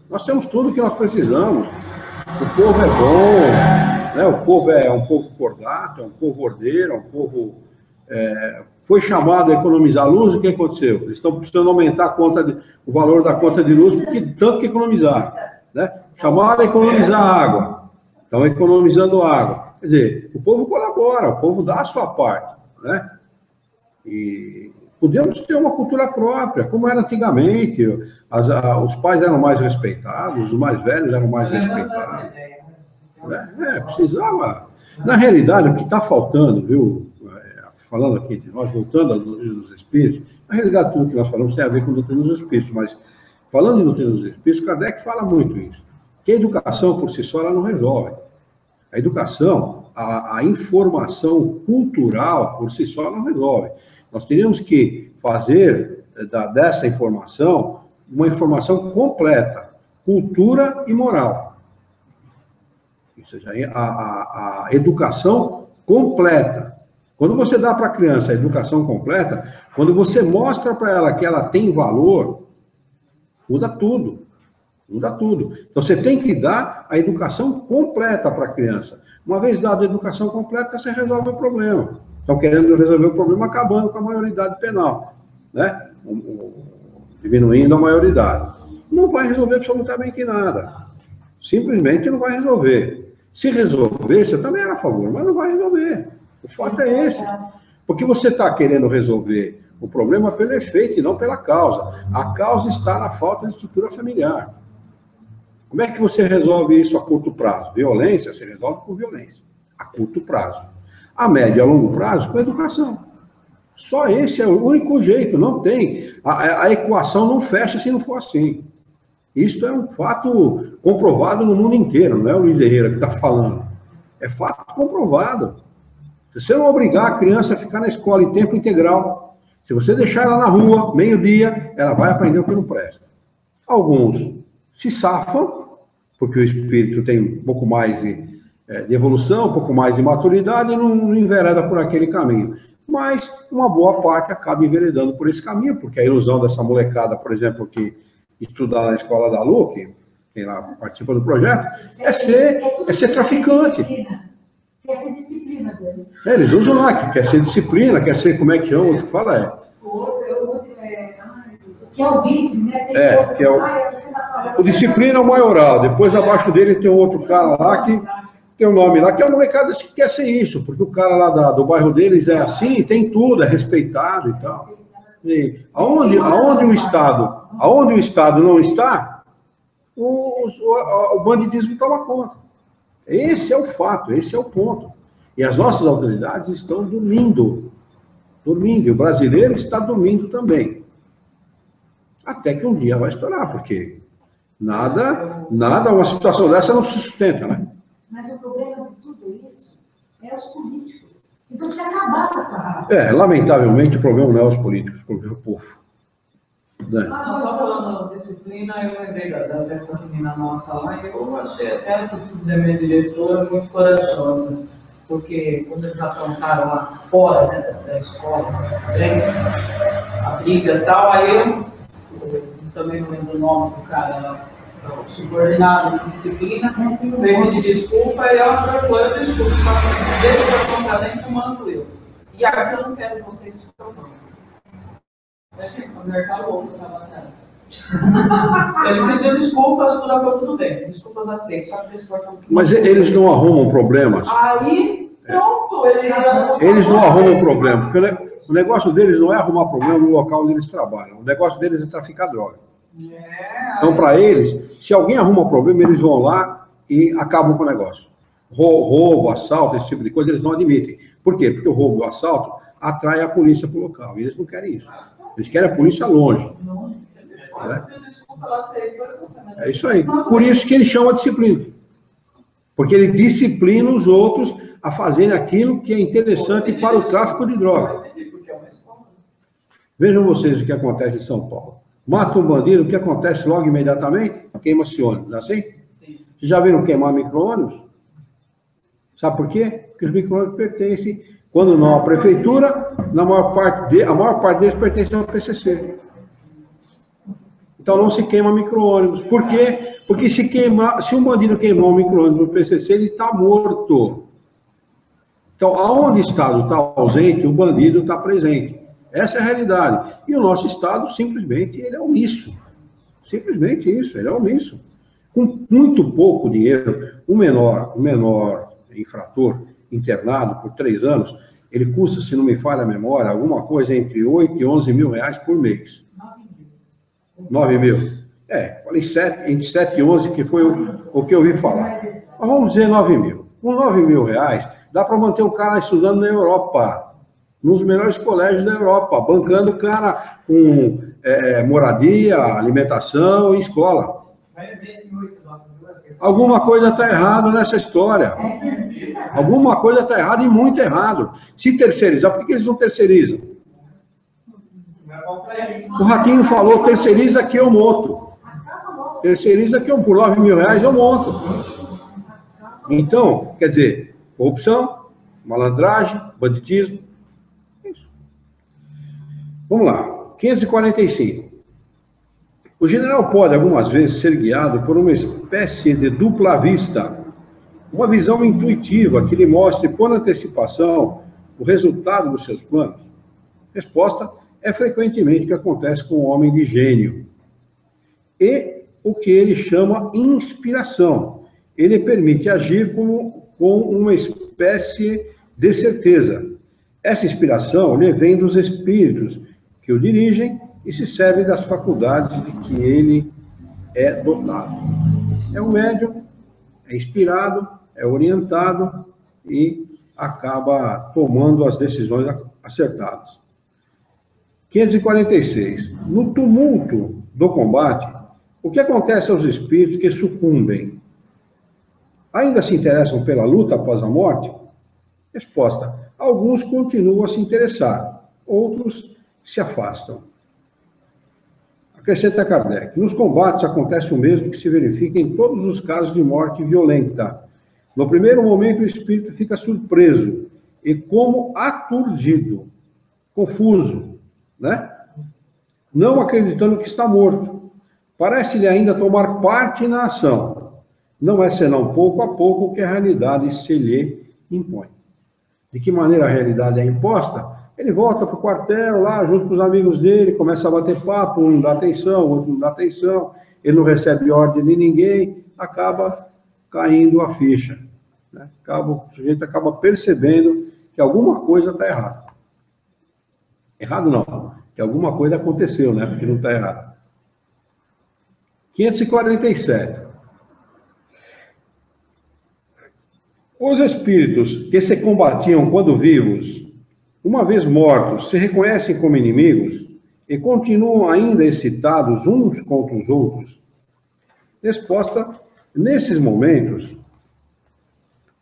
Nós temos tudo que nós precisamos. O povo é bom, né? O povo é um povo cordato, é um povo ordeiro, é um povo... foi chamado a economizar luz, o que aconteceu? Eles estão precisando aumentar o valor da conta de luz, porque tanto que economizaram. Né? Chamaram a economizar água. Estão economizando água. Quer dizer, o povo colabora, o povo dá a sua parte. Né? E podemos ter uma cultura própria, como era antigamente. Os pais eram mais respeitados, os mais velhos eram mais respeitados. Precisava. Na realidade, o que está faltando, viu? Falando aqui de nós, voltando à doutrina dos espíritos, na realidade, tudo que nós falamos tem a ver com a doutrina dos espíritos, mas falando em doutrina dos espíritos, Kardec fala muito isso. Que a educação, por si só, ela não resolve. A educação, a informação cultural, por si só, não resolve. Nós teríamos que fazer dessa informação uma informação completa, cultura e moral. Ou seja, a educação completa. Quando você dá para a criança a educação completa, quando você mostra para ela que ela tem valor, muda tudo. Muda tudo. Então, você tem que dar a educação completa para a criança. Uma vez dada a educação completa, você resolve o problema. Estão querendo resolver o problema acabando com a maioridade penal, né? Diminuindo a maioridade. Não vai resolver absolutamente nada. Simplesmente não vai resolver. Se resolver, você também era a favor, mas não vai resolver. O fato é esse. Porque você está querendo resolver o problema pelo efeito e não pela causa. A causa está na falta de estrutura familiar. Como é que você resolve isso a curto prazo? Violência, você resolve com violência. A curto prazo. A médio e a longo prazo, com educação. Só esse é o único jeito, não tem. A equação não fecha se não for assim. Isso é um fato comprovado no mundo inteiro, não é o Luiz Herrera que está falando. É fato comprovado. Se você não obrigar a criança a ficar na escola em tempo integral, se você deixar ela na rua, meio-dia, ela vai aprender o que não presta. Alguns se safam, porque o espírito tem um pouco mais de evolução, um pouco mais de maturidade e não envereda por aquele caminho. Mas uma boa parte acaba enveredando por esse caminho, porque a ilusão dessa molecada, por exemplo, que estuda na escola da Lu, quem lá participa do projeto, é ser traficante. Quer ser disciplina dele. Eles usam lá, que quer ser disciplina, quer ser, como é que chama, o que fala Que é o vice, né? Tem que é o disciplina é o maioral. Depois, abaixo dele, tem um outro cara lá que tem um nome lá, que é o molecada que quer ser isso, porque o cara lá do bairro deles é assim, tem tudo, é respeitado e tal. E aonde o Estado não está, o bandidismo toma conta. Esse é o fato, esse é o ponto. E as nossas autoridades estão dormindo. E o brasileiro está dormindo também. Até que um dia vai estourar, porque uma situação dessa não se sustenta, né? Mas o problema de tudo isso é os políticos. Então precisa acabar com essa raça. Lamentavelmente, o problema não é os políticos, o problema é o povo. Não, só falando da disciplina, eu lembrei da festa junina nossa lá, e eu achei até a atitude da minha diretora muito corajosa, porque quando eles aprontaram lá fora, né, da escola, a briga e tal, aí eu também não lembro o nome do cara, o subordinado de disciplina, veio de desculpa, e ela falou, eu desculpo, só que deixa eu comprar dentro, mando eu. E aqui eu não quero vocês desculpando. Gente, essa mulher tá louca, eu tava atrás. Ele pediu desculpas, foi tudo bem. Desculpas aceitas, só que eles cortam. Mas eles não arrumam problemas. Aí, pronto, eles não arrumam problema, porque o negócio deles não é arrumar problema no local onde eles trabalham. O negócio deles é traficar droga. Então, para eles, se alguém arruma problema, eles vão lá e acabam com o negócio. Roubo, assalto, esse tipo de coisa, eles não admitem. Por quê? Porque o roubo e o assalto atrai a polícia para o local. E eles não querem isso. Eles querem a polícia longe. Né? É isso aí. Por isso que ele chama disciplina. Porque ele disciplina os outros a fazerem aquilo que é interessante para o tráfico de droga. Vejam vocês o que acontece em São Paulo. Mata um bandido, o que acontece logo imediatamente? Queima-se ônibus, não é assim? Vocês já viram queimar micro-ônibus? Sabe por quê? Porque os micro-ônibus pertencem, quando não à prefeitura, a maior parte deles pertence ao PCC. Então não se queima micro-ônibus. Por quê? Porque se um bandido queimar um micro-ônibus no PCC, ele está morto. Então, aonde o Estado está ausente, o bandido está presente. Essa é a realidade. E o nosso Estado, simplesmente, ele é omisso. Simplesmente isso, ele é omisso. Com muito pouco dinheiro, o menor infrator internado por 3 anos, ele custa, se não me falha a memória, alguma coisa entre 8 e 11 mil reais por mês. 9 mil. Falei entre 7 e 11, que foi o que eu ouvi falar. Mas vamos dizer 9 mil. Com 9 mil reais, dá para manter o cara estudando na Europa, nos melhores colégios da Europa, bancando o cara com moradia, alimentação e escola. Alguma coisa está errada nessa história. Alguma coisa está errada e muito errado. Se terceirizar, por que eles não terceirizam? O Ratinho falou, terceiriza que eu monto. Terceiriza que eu, por 9 mil reais, eu monto. Então, quer dizer, corrupção, malandragem, banditismo. Isso. Vamos lá. 545. O general pode, algumas vezes, ser guiado por uma espécie de dupla vista, uma visão intuitiva que lhe mostre, por antecipação, o resultado dos seus planos. Resposta: é frequentemente o que acontece com o homem de gênio. E o que ele chama inspiração. Ele permite agir com uma espécie de certeza. Essa inspiração lhe vem dos espíritos que o dirigem e se serve das faculdades de que ele é dotado. É um médium, é inspirado, é orientado e acaba tomando as decisões acertadas. 546. No tumulto do combate, o que acontece aos espíritos que sucumbem? Ainda se interessam pela luta após a morte? Resposta: alguns continuam a se interessar, outros se afastam. Acrescenta Kardec: nos combates acontece o mesmo que se verifica em todos os casos de morte violenta. No primeiro momento, o espírito fica surpreso e como aturdido, confuso, né? Não acreditando que está morto. Parece-lhe ainda tomar parte na ação. Não é senão pouco a pouco que a realidade se lhe impõe. De que maneira a realidade é imposta? Ele volta para o quartel lá, junto com os amigos dele, começa a bater papo, um não dá atenção, o outro não dá atenção, ele não recebe ordem de ninguém, acaba caindo a ficha. Né? O sujeito acaba percebendo que alguma coisa está errada. Errado não, que alguma coisa aconteceu, né? Porque não está errado. 547. Os espíritos que se combatiam quando vivos, uma vez mortos, se reconhecem como inimigos e continuam ainda excitados uns contra os outros? Resposta: nesses momentos,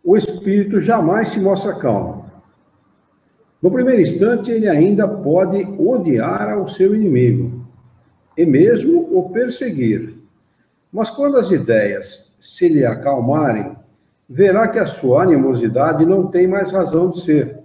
o espírito jamais se mostra calmo. No primeiro instante, ele ainda pode odiar ao seu inimigo e mesmo o perseguir. Mas quando as ideias se lhe acalmarem, verá que a sua animosidade não tem mais razão de ser.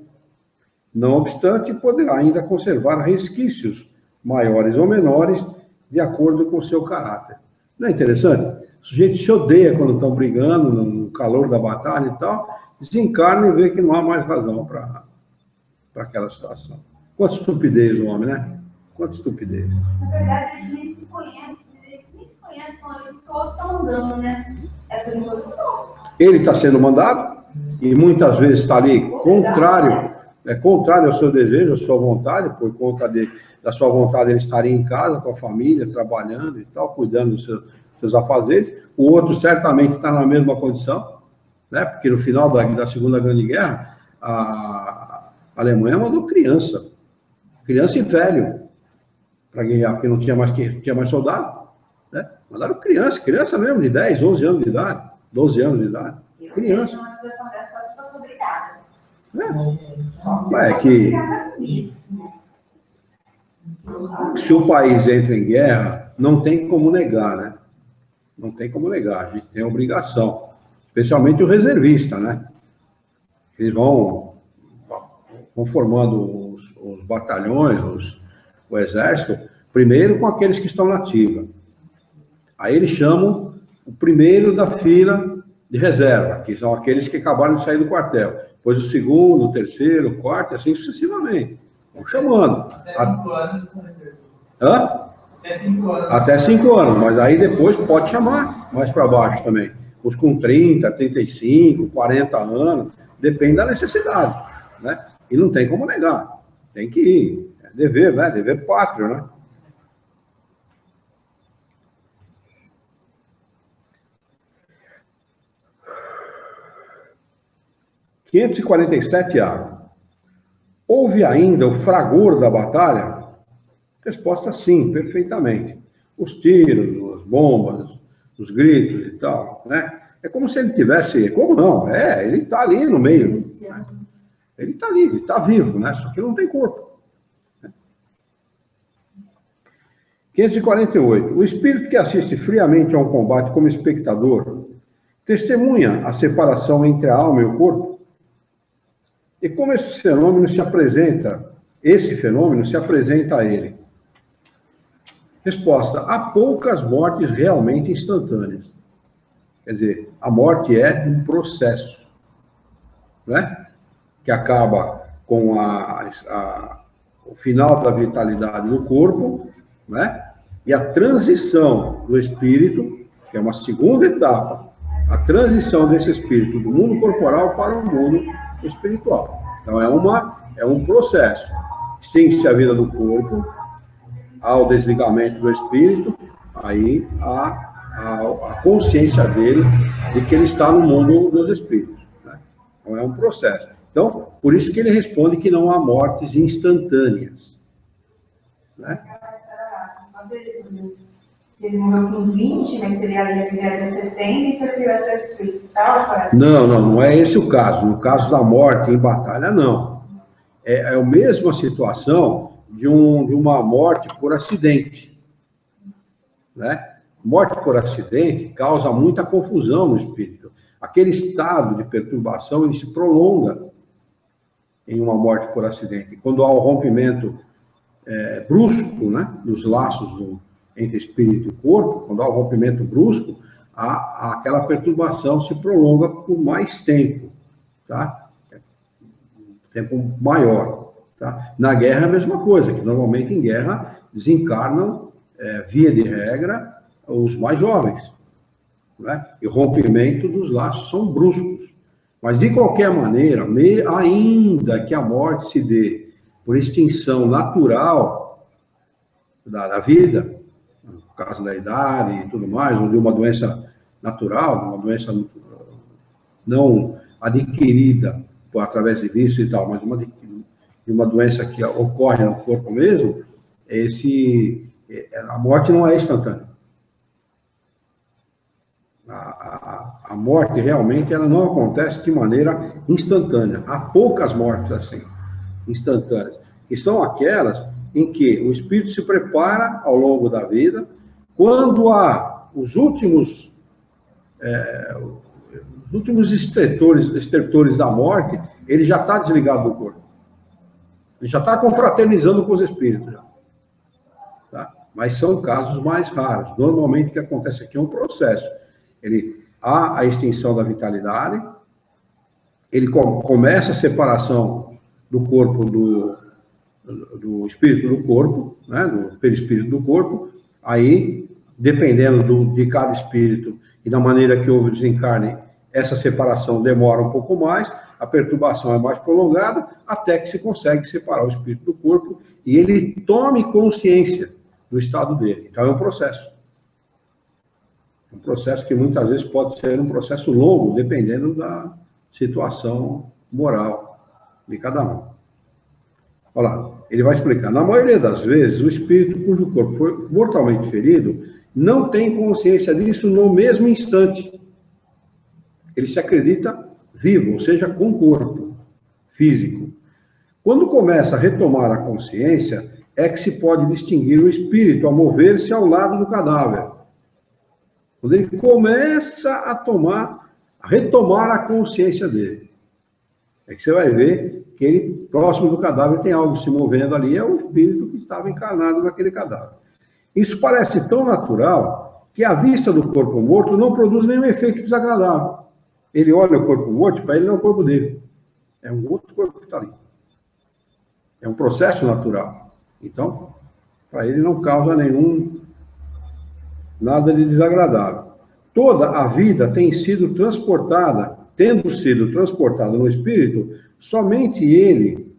Não obstante, poderá ainda conservar resquícios, maiores ou menores, de acordo com o seu caráter. Não é interessante? O sujeito se odeia quando estão brigando, no calor da batalha e tal, desencarna e vê que não há mais razão para aquela situação. Quanta estupidez o homem, né? Quanta estupidez. Na verdade, eles nem se conhecem, quando eles todos estão andando, né? É por imposição. Ele está sendo mandado e muitas vezes está ali contrário ao seu desejo, à sua vontade, por conta da sua vontade ele estaria em casa, com a família, trabalhando e tal, cuidando dos seus afazeres. O outro certamente está na mesma condição, né? Porque no final da Segunda Grande Guerra, a Alemanha mandou criança e velho, para guerrear, porque não tinha mais soldado, né? Mandaram criança mesmo, de 10, 11 anos de idade, 12 anos de idade. Criança. Uma situação dessa, só se fosse obrigada. É que se o país entra em guerra, não tem como negar, né? Não tem como negar, a gente tem a obrigação, especialmente o reservista, né? Eles vão formando os batalhões, o exército, primeiro com aqueles que estão na ativa. Aí eles chamam o primeiro da fila de reserva, que são aqueles que acabaram de sair do quartel. Depois o segundo, o terceiro, o quarto, assim sucessivamente. Vão chamando. Até 5 anos. Hã? Até 5 anos. Até 5 anos, mas aí depois pode chamar mais para baixo também. Os com 30, 35, 40 anos, depende da necessidade, né? E não tem como negar. Tem que ir. É dever, né? Dever pátrio, né? (547A). Houve ainda o fragor da batalha? Resposta: sim, perfeitamente. Os tiros, as bombas, os gritos e tal, né? É como se ele tivesse... Como não? Ele está ali no meio. Ele está ali, ele está vivo, né? Só que não tem corpo. 548. O espírito que assiste friamente a um combate como espectador testemunha a separação entre a alma e o corpo? E como esse fenômeno se apresenta a ele? Resposta: há poucas mortes realmente instantâneas. Quer dizer, a morte é um processo, né? Que acaba com o final da vitalidade do corpo, né? E a transição do espírito, que é uma segunda etapa, a transição desse espírito do mundo corporal para o mundo espiritual. Então é um processo. Extingue-se a vida do corpo, ao desligamento do espírito, aí a consciência dele de que ele está no mundo dos espíritos, né? Então é um processo. Então, por isso que ele responde que não há mortes instantâneas, né? Se ele morreu com 20, mas seria ali até 70, então ele vai ser espírito. Não é esse o caso. No caso da morte em batalha, não. É a mesma situação de uma morte por acidente, né? Morte por acidente causa muita confusão no espírito. Aquele estado de perturbação, ele se prolonga em uma morte por acidente. Quando há o rompimento brusco, né, dos laços entre espírito e corpo, quando há o rompimento brusco, aquela perturbação se prolonga por mais tempo, tá? Tempo maior. Tá? Na guerra é a mesma coisa, que normalmente em guerra desencarnam, via de regra, os mais jovens. Né? E o rompimento dos laços são bruscos. Mas, de qualquer maneira, ainda que a morte se dê por extinção natural da vida, no caso da idade e tudo mais, ou de uma doença natural, de uma doença não adquirida através de vício e tal, mas de uma doença que ocorre no corpo mesmo, a morte não é instantânea. A morte realmente ela não acontece de maneira instantânea. Há poucas mortes assim, instantâneas, que são aquelas em que o espírito se prepara ao longo da vida, quando há os últimos estertores da morte, ele já está desligado do corpo. Ele já está confraternizando com os espíritos. Já. Tá? Mas são casos mais raros. Normalmente o que acontece aqui é um processo. Há a extinção da vitalidade, ele começa a separação do corpo do espírito do corpo, né, do perispírito do corpo, aí, dependendo de cada espírito e da maneira que houve o desencarne, essa separação demora um pouco mais, a perturbação é mais prolongada, até que se consegue separar o espírito do corpo e ele tome consciência do estado dele. Então é um processo. Um processo que muitas vezes pode ser um processo longo, dependendo da situação moral de cada um. Olha lá, ele vai explicar. Na maioria das vezes, o espírito cujo corpo foi mortalmente ferido não tem consciência disso no mesmo instante. Ele se acredita vivo, ou seja, com corpo físico. Quando começa a retomar a consciência, é que se pode distinguir o espírito a mover-se ao lado do cadáver. Quando ele começa a retomar a consciência dele, é que você vai ver que ele, próximo do cadáver, tem algo se movendo ali, é o espírito que estava encarnado naquele cadáver. Isso parece tão natural que a vista do corpo morto não produz nenhum efeito desagradável. Ele olha o corpo morto, para ele não é o corpo dele. É um outro corpo que está ali. É um processo natural. Então, para ele não causa nada de desagradável. Toda a vida tendo sido transportada no espírito, somente ele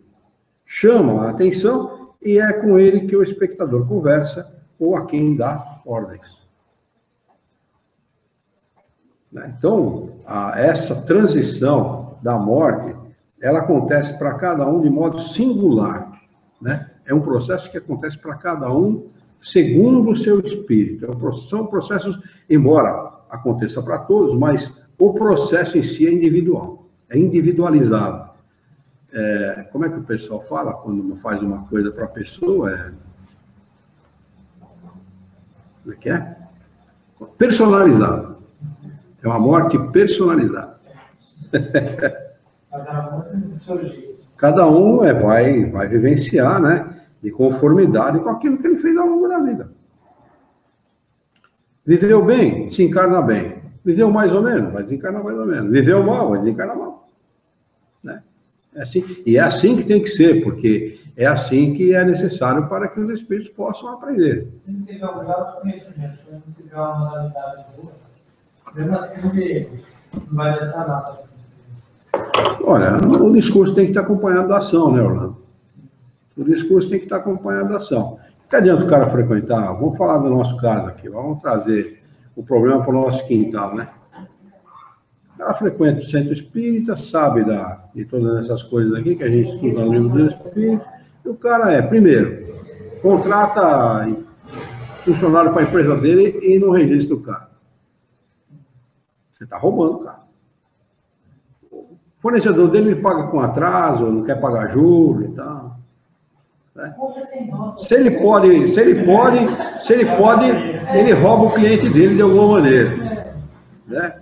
chama a atenção e é com ele que o espectador conversa ou a quem dá ordens. Então, essa transição da morte, ela acontece para cada um de modo singular, né? É um processo que acontece para cada um segundo o seu espírito. São processos, embora aconteça para todos, mas o processo em si é individual, é individualizado. Como é que o pessoal fala quando faz uma coisa para a pessoa? Como é que é? Personalizado. É uma morte personalizada. Cada um vai vivenciar, né, de conformidade com aquilo que ele fez ao longo da vida. Viveu bem, desencarna bem. Viveu mais ou menos, vai desencarnar mais ou menos. Viveu mal, vai desencarnar mal. Né? É assim, e é assim que tem que ser, porque é assim que é necessário para que os espíritos possam aprender. Se não tiver um grau de conhecimento, se não tiver uma moralidade boa, mesmo assim não vai adiantar nada. Olha, o discurso tem que estar acompanhado da ação, né, Orlando? O discurso tem que estar acompanhado da ação. Que adianta o cara frequentar? Vamos falar do nosso caso aqui, vamos trazer o problema para o nosso quintal, né? O cara frequenta o centro espírita, sabe de todas essas coisas aqui que a gente estuda no livro do espírito, e o cara primeiro, contrata funcionário para a empresa dele e não registra o cara. Você está roubando o cara. O fornecedor dele ele paga com atraso, não quer pagar juros e tal. Se ele pode, ele rouba o cliente dele de alguma maneira. Né?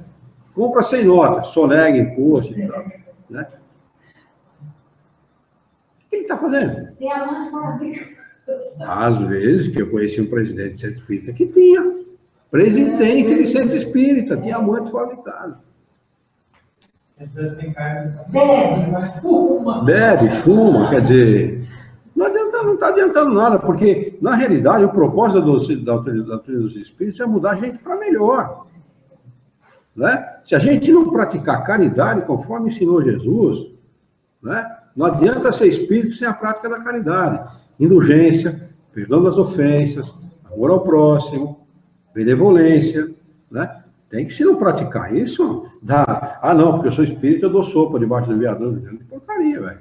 Compra sem nota, sonega imposto e tal. Né? O que ele está fazendo? Tem a mão de fora dele. Às vezes, que eu conheci um presidente de centro espírita que tinha. Presidente de centro espírita, tinha amante fora de casa. Tem carne. Bebe, fuma, quer dizer, não está adiantando nada, porque, na realidade, o propósito da doutrina dos Espíritos é mudar a gente para melhor. Né? Se a gente não praticar caridade conforme ensinou Jesus, né? Não adianta ser espírito sem a prática da caridade. Indulgência, perdão das ofensas, amor ao próximo, benevolência, né? Tem que, se não praticar isso, dá. Ah, não, porque eu sou espírito, eu dou sopa debaixo do viaduto. Grande porcaria, velho.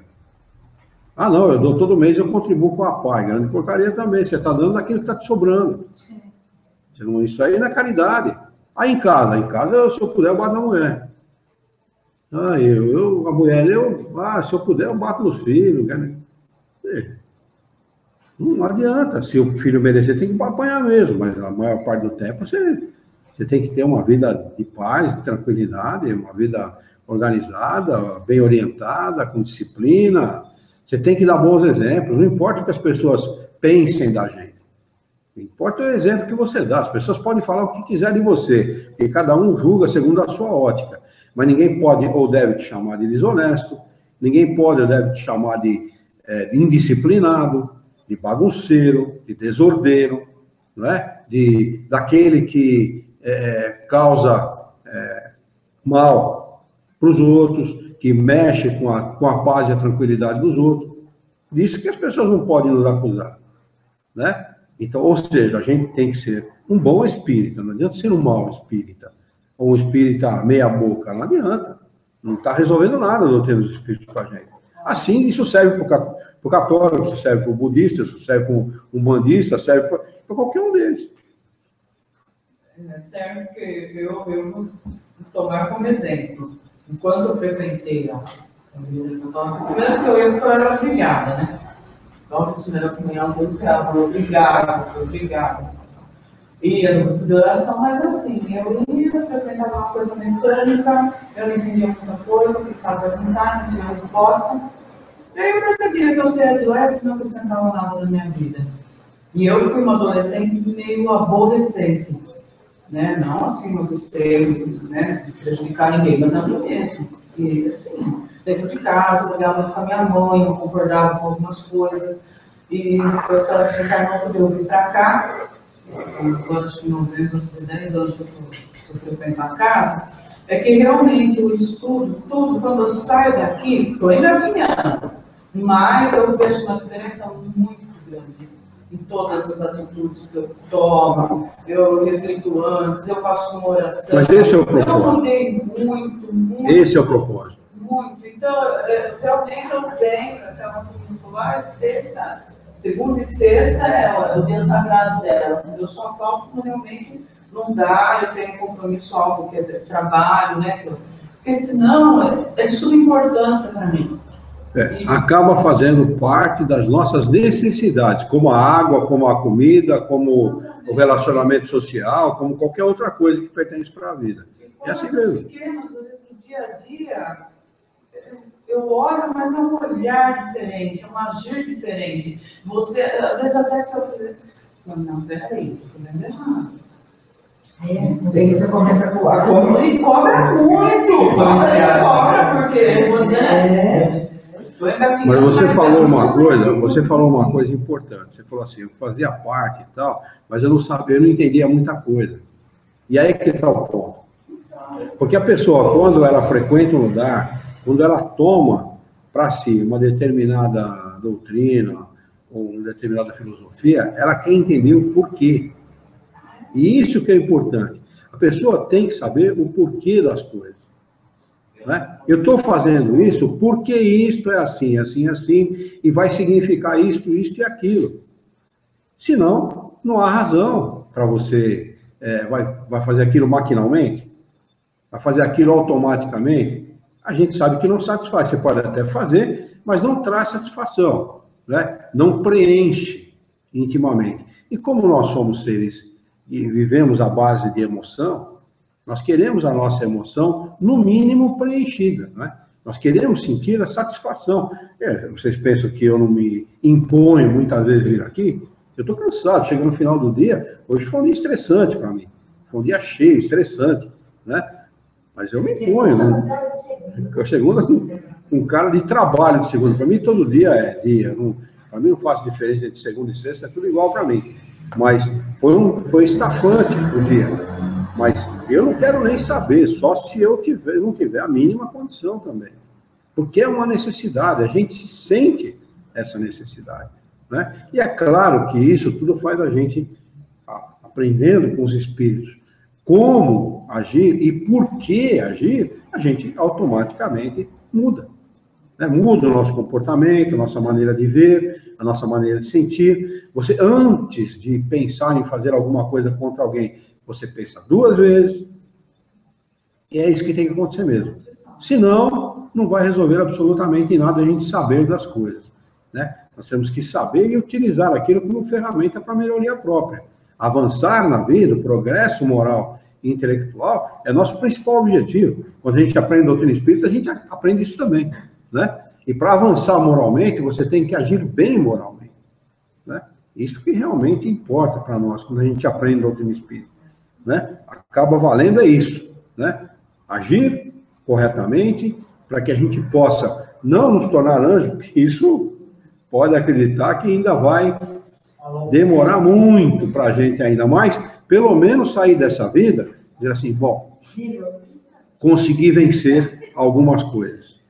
Ah, não, eu dou todo mês, eu contribuo com a paz. Grande porcaria também. Você está dando daquilo que está te sobrando. Isso aí não é caridade. Aí em casa, se eu puder, eu bato na mulher. Ah, a mulher, se eu puder, eu bato nos filhos. Não adianta. Se o filho merecer, tem que apanhar mesmo. Mas a maior parte do tempo, você tem que ter uma vida de paz, de tranquilidade, uma vida organizada, bem orientada, com disciplina. Você tem que dar bons exemplos. Não importa o que as pessoas pensem da gente. Importa o exemplo que você dá. As pessoas podem falar o que quiser de você, porque cada um julga segundo a sua ótica. Mas ninguém pode ou deve te chamar de desonesto, ninguém pode ou deve te chamar de indisciplinado, de bagunceiro, de desordeiro, não é? Daquele que causa mal para os outros, que mexe com a paz e a tranquilidade dos outros. Por isso que as pessoas não podem nos acusar, né? Então, ou seja, a gente tem que ser um bom espírita, não adianta ser um mau espírita, ou um espírita meia boca, não adianta. Não está resolvendo nada a doutrina dos espíritos com a gente. Assim, isso serve para o católico, isso serve para o budista, isso serve para o umbandista, serve para qualquer um deles. Serve que eu vou tomar como exemplo. Enquanto eu frequentei a vida católica, primeiro que eu era obrigada, né? Logo, isso era comunhão, eu obrigava. Ia no grupo de oração, mas assim, eu ia, frequentava uma coisa mecânica, eu não entendia muita coisa, precisava perguntar, não tinha resposta. E aí eu percebia que eu saía de lá e não acrescentava nada na minha vida. E eu fui uma adolescente meio aborrecente, né? Não assim, nos extremos, né? De prejudicar ninguém, mas a mim mesmo. E assim, dentro de casa, eu brigava com a minha mãe, eu concordava com algumas coisas. E depois que ela se encarnou, eu vim para cá, acho que 10 anos que eu frequento a casa, é que realmente eu estudo tudo, quando eu saio daqui, estou engatinhando, mas eu vejo uma diferença muito grande em todas as atitudes que eu tomo, eu reflito antes, eu faço uma oração. Mas esse é o propósito. Eu mudei muito. Esse é o propósito. Muito. Então, realmente eu venho, até uma menina falou, sexta, segunda e sexta é o dia sagrado dela. Eu só falto quando realmente não dá, eu tenho compromisso algo, quer dizer, trabalho, né? Porque senão é de suma importância para mim. Acaba fazendo parte das nossas necessidades, como a água, como a comida, como o relacionamento social, como qualquer outra coisa que pertence para a vida. É assim mesmo. Pequenas, no dia a dia, eu olho, mas é um olhar diferente, é um agir diferente. Você, às vezes, até se eu fizer... Não, peraí, estou fazendo errado. Daí você começa a cobrar. Ele cobra muito. Cobra, porque eu vou dizer... Mas você falou uma coisa importante. Você falou assim, eu fazia parte e tal, mas eu não sabia, eu não entendia muita coisa. E aí que está o ponto. Porque a pessoa, quando ela frequenta um lugar, quando ela toma para si uma determinada doutrina ou uma determinada filosofia, ela quer entender o porquê. E isso que é importante. A pessoa tem que saber o porquê das coisas. Né? Eu estou fazendo isso porque isto é assim, assim, assim, e vai significar isto, isto e aquilo. Senão, não há razão para você vai fazer aquilo maquinalmente, vai fazer aquilo automaticamente. A gente sabe que não satisfaz. Você pode até fazer, mas não traz satisfação, né? Não preenche intimamente. E como nós somos seres e vivemos à base de emoção, nós queremos a nossa emoção, no mínimo, preenchida, né? Nós queremos sentir a satisfação. Vocês pensam que eu não me imponho muitas vezes vir aqui? Eu estou cansado, chega no final do dia, hoje foi um dia estressante para mim. Foi um dia cheio, estressante, né? Mas eu me imponho, né? Eu segunda com cara de trabalho de segunda. Para mim, todo dia é dia. Para mim, não faço diferença entre segunda e sexta, é tudo igual para mim. Mas foi estafante o dia. Mas eu não quero nem saber, só se eu não tiver a mínima condição também. Porque é uma necessidade, a gente sente essa necessidade, né? E é claro que isso tudo faz a gente aprendendo com os espíritos como agir e por que agir, a gente automaticamente muda. Né? Muda o nosso comportamento, a nossa maneira de ver, a nossa maneira de sentir. Você, antes de pensar em fazer alguma coisa contra alguém, você pensa 2 vezes, e é isso que tem que acontecer mesmo. Senão, não vai resolver absolutamente nada a gente saber das coisas, né? Nós temos que saber e utilizar aquilo como ferramenta para melhoria própria. Avançar na vida, o progresso moral e intelectual é nosso principal objetivo. Quando a gente aprende doutrina espírita, a gente aprende isso também, né? E para avançar moralmente, você tem que agir bem moralmente, né? Isso que realmente importa para nós, quando a gente aprende doutrina espírita, né? Acaba valendo é isso, né? Agir corretamente, para que a gente possa não nos tornar anjo, porque isso pode acreditar que ainda vai demorar muito para a gente ainda mais, pelo menos sair dessa vida, dizer assim, bom, consegui vencer algumas coisas,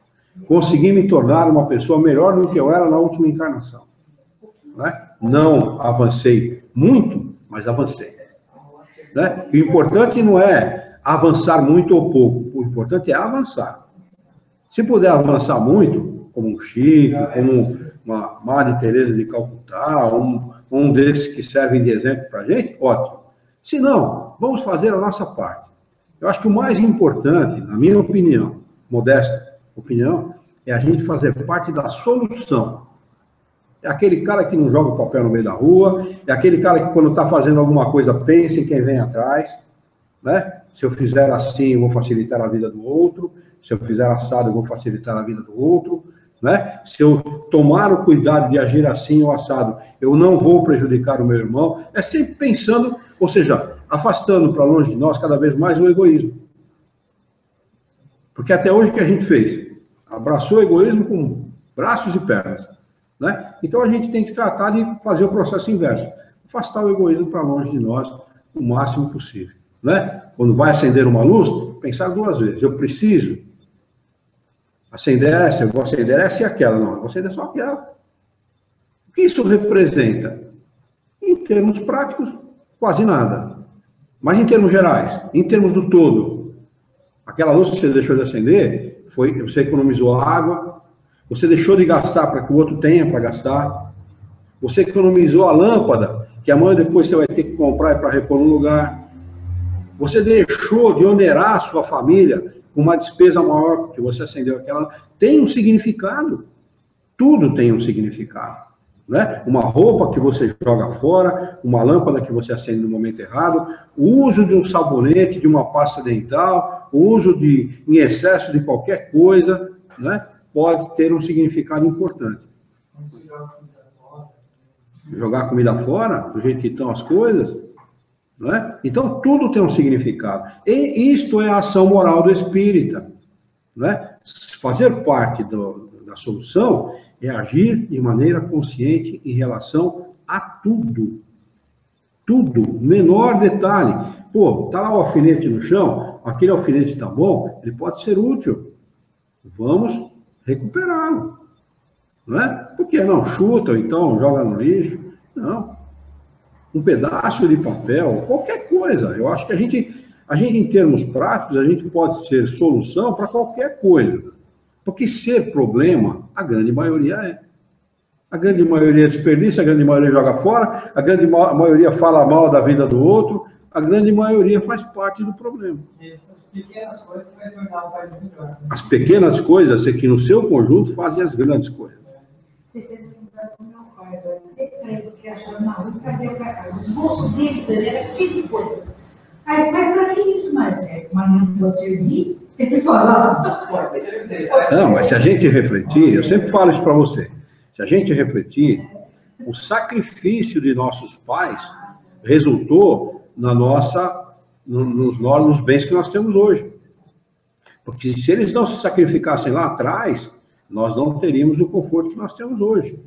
consegui me tornar uma pessoa melhor do que eu era na última encarnação, né? Não avancei muito, mas avancei, né? O importante não é avançar muito ou pouco, o importante é avançar. Se puder avançar muito, como um Chico, como uma Madre Teresa de Calcutá, um desses que servem de exemplo para a gente, ótimo. Se não, vamos fazer a nossa parte. Eu acho que o mais importante, na minha opinião, modesta opinião, é a gente fazer parte da solução. É aquele cara que não joga o papel no meio da rua, é aquele cara que quando está fazendo alguma coisa pensa em quem vem atrás, né? Se eu fizer assim, eu vou facilitar a vida do outro. Se eu fizer assado, eu vou facilitar a vida do outro, né? Se eu tomar o cuidado de agir assim ou assado, eu não vou prejudicar o meu irmão. É sempre pensando, ou seja, afastando para longe de nós cada vez mais o egoísmo. Porque até hoje o que a gente fez? Abraçou o egoísmo com braços e pernas, né? Então a gente tem que tratar de fazer o processo inverso. Afastar o egoísmo para longe de nós o máximo possível, né? Quando vai acender uma luz, pensar 2 vezes. Eu preciso acender essa, eu vou acender essa e aquela. Não, eu vou acender só aquela. O que isso representa? Em termos práticos, quase nada. Mas em termos gerais, em termos do todo, aquela luz que você deixou de acender, você economizou água, você deixou de gastar para que o outro tenha para gastar, você economizou a lâmpada, que amanhã depois você vai ter que comprar para repor no lugar, você deixou de onerar a sua família com uma despesa maior, porque você acendeu aquela. Tem um significado. Tudo tem um significado, né? Uma roupa que você joga fora, uma lâmpada que você acende no momento errado, o uso de um sabonete, de uma pasta dental, o uso em excesso de qualquer coisa, né? Pode ter um significado importante. Jogar comida fora, do jeito que estão as coisas, né? Então, tudo tem um significado. E isto é a ação moral do espírita, né? Fazer parte da solução é agir de maneira consciente em relação a tudo. Tudo, menor detalhe. Pô, tá lá o alfinete no chão, aquele alfinete tá bom, ele pode ser útil. Vamos recuperá-lo, né? Por que não? Chuta, ou então joga no lixo. Não. Um pedaço de papel, qualquer coisa. Eu acho que a gente, em termos práticos, a gente pode ser solução para qualquer coisa. Porque ser problema, a grande maioria é. A grande maioria desperdiça, a grande maioria joga fora, a grande maioria fala mal da vida do outro, a grande maioria faz parte do problema. Essas pequenas coisas vai tornar o país melhor. As pequenas coisas é que no seu conjunto fazem as grandes coisas. Você fez um meu pai, porque achava na rua e fazia para casa. Os bolsos dele era cheio de coisa. Aí, pai, para que isso mais serve? Mas não vou servir? Ele falava. Pode ser. Não, mas se a gente refletir, eu sempre falo isso para você, se a gente refletir, o sacrifício de nossos pais resultou nos bens que nós temos hoje. Porque se eles não se sacrificassem lá atrás, nós não teríamos o conforto que nós temos hoje,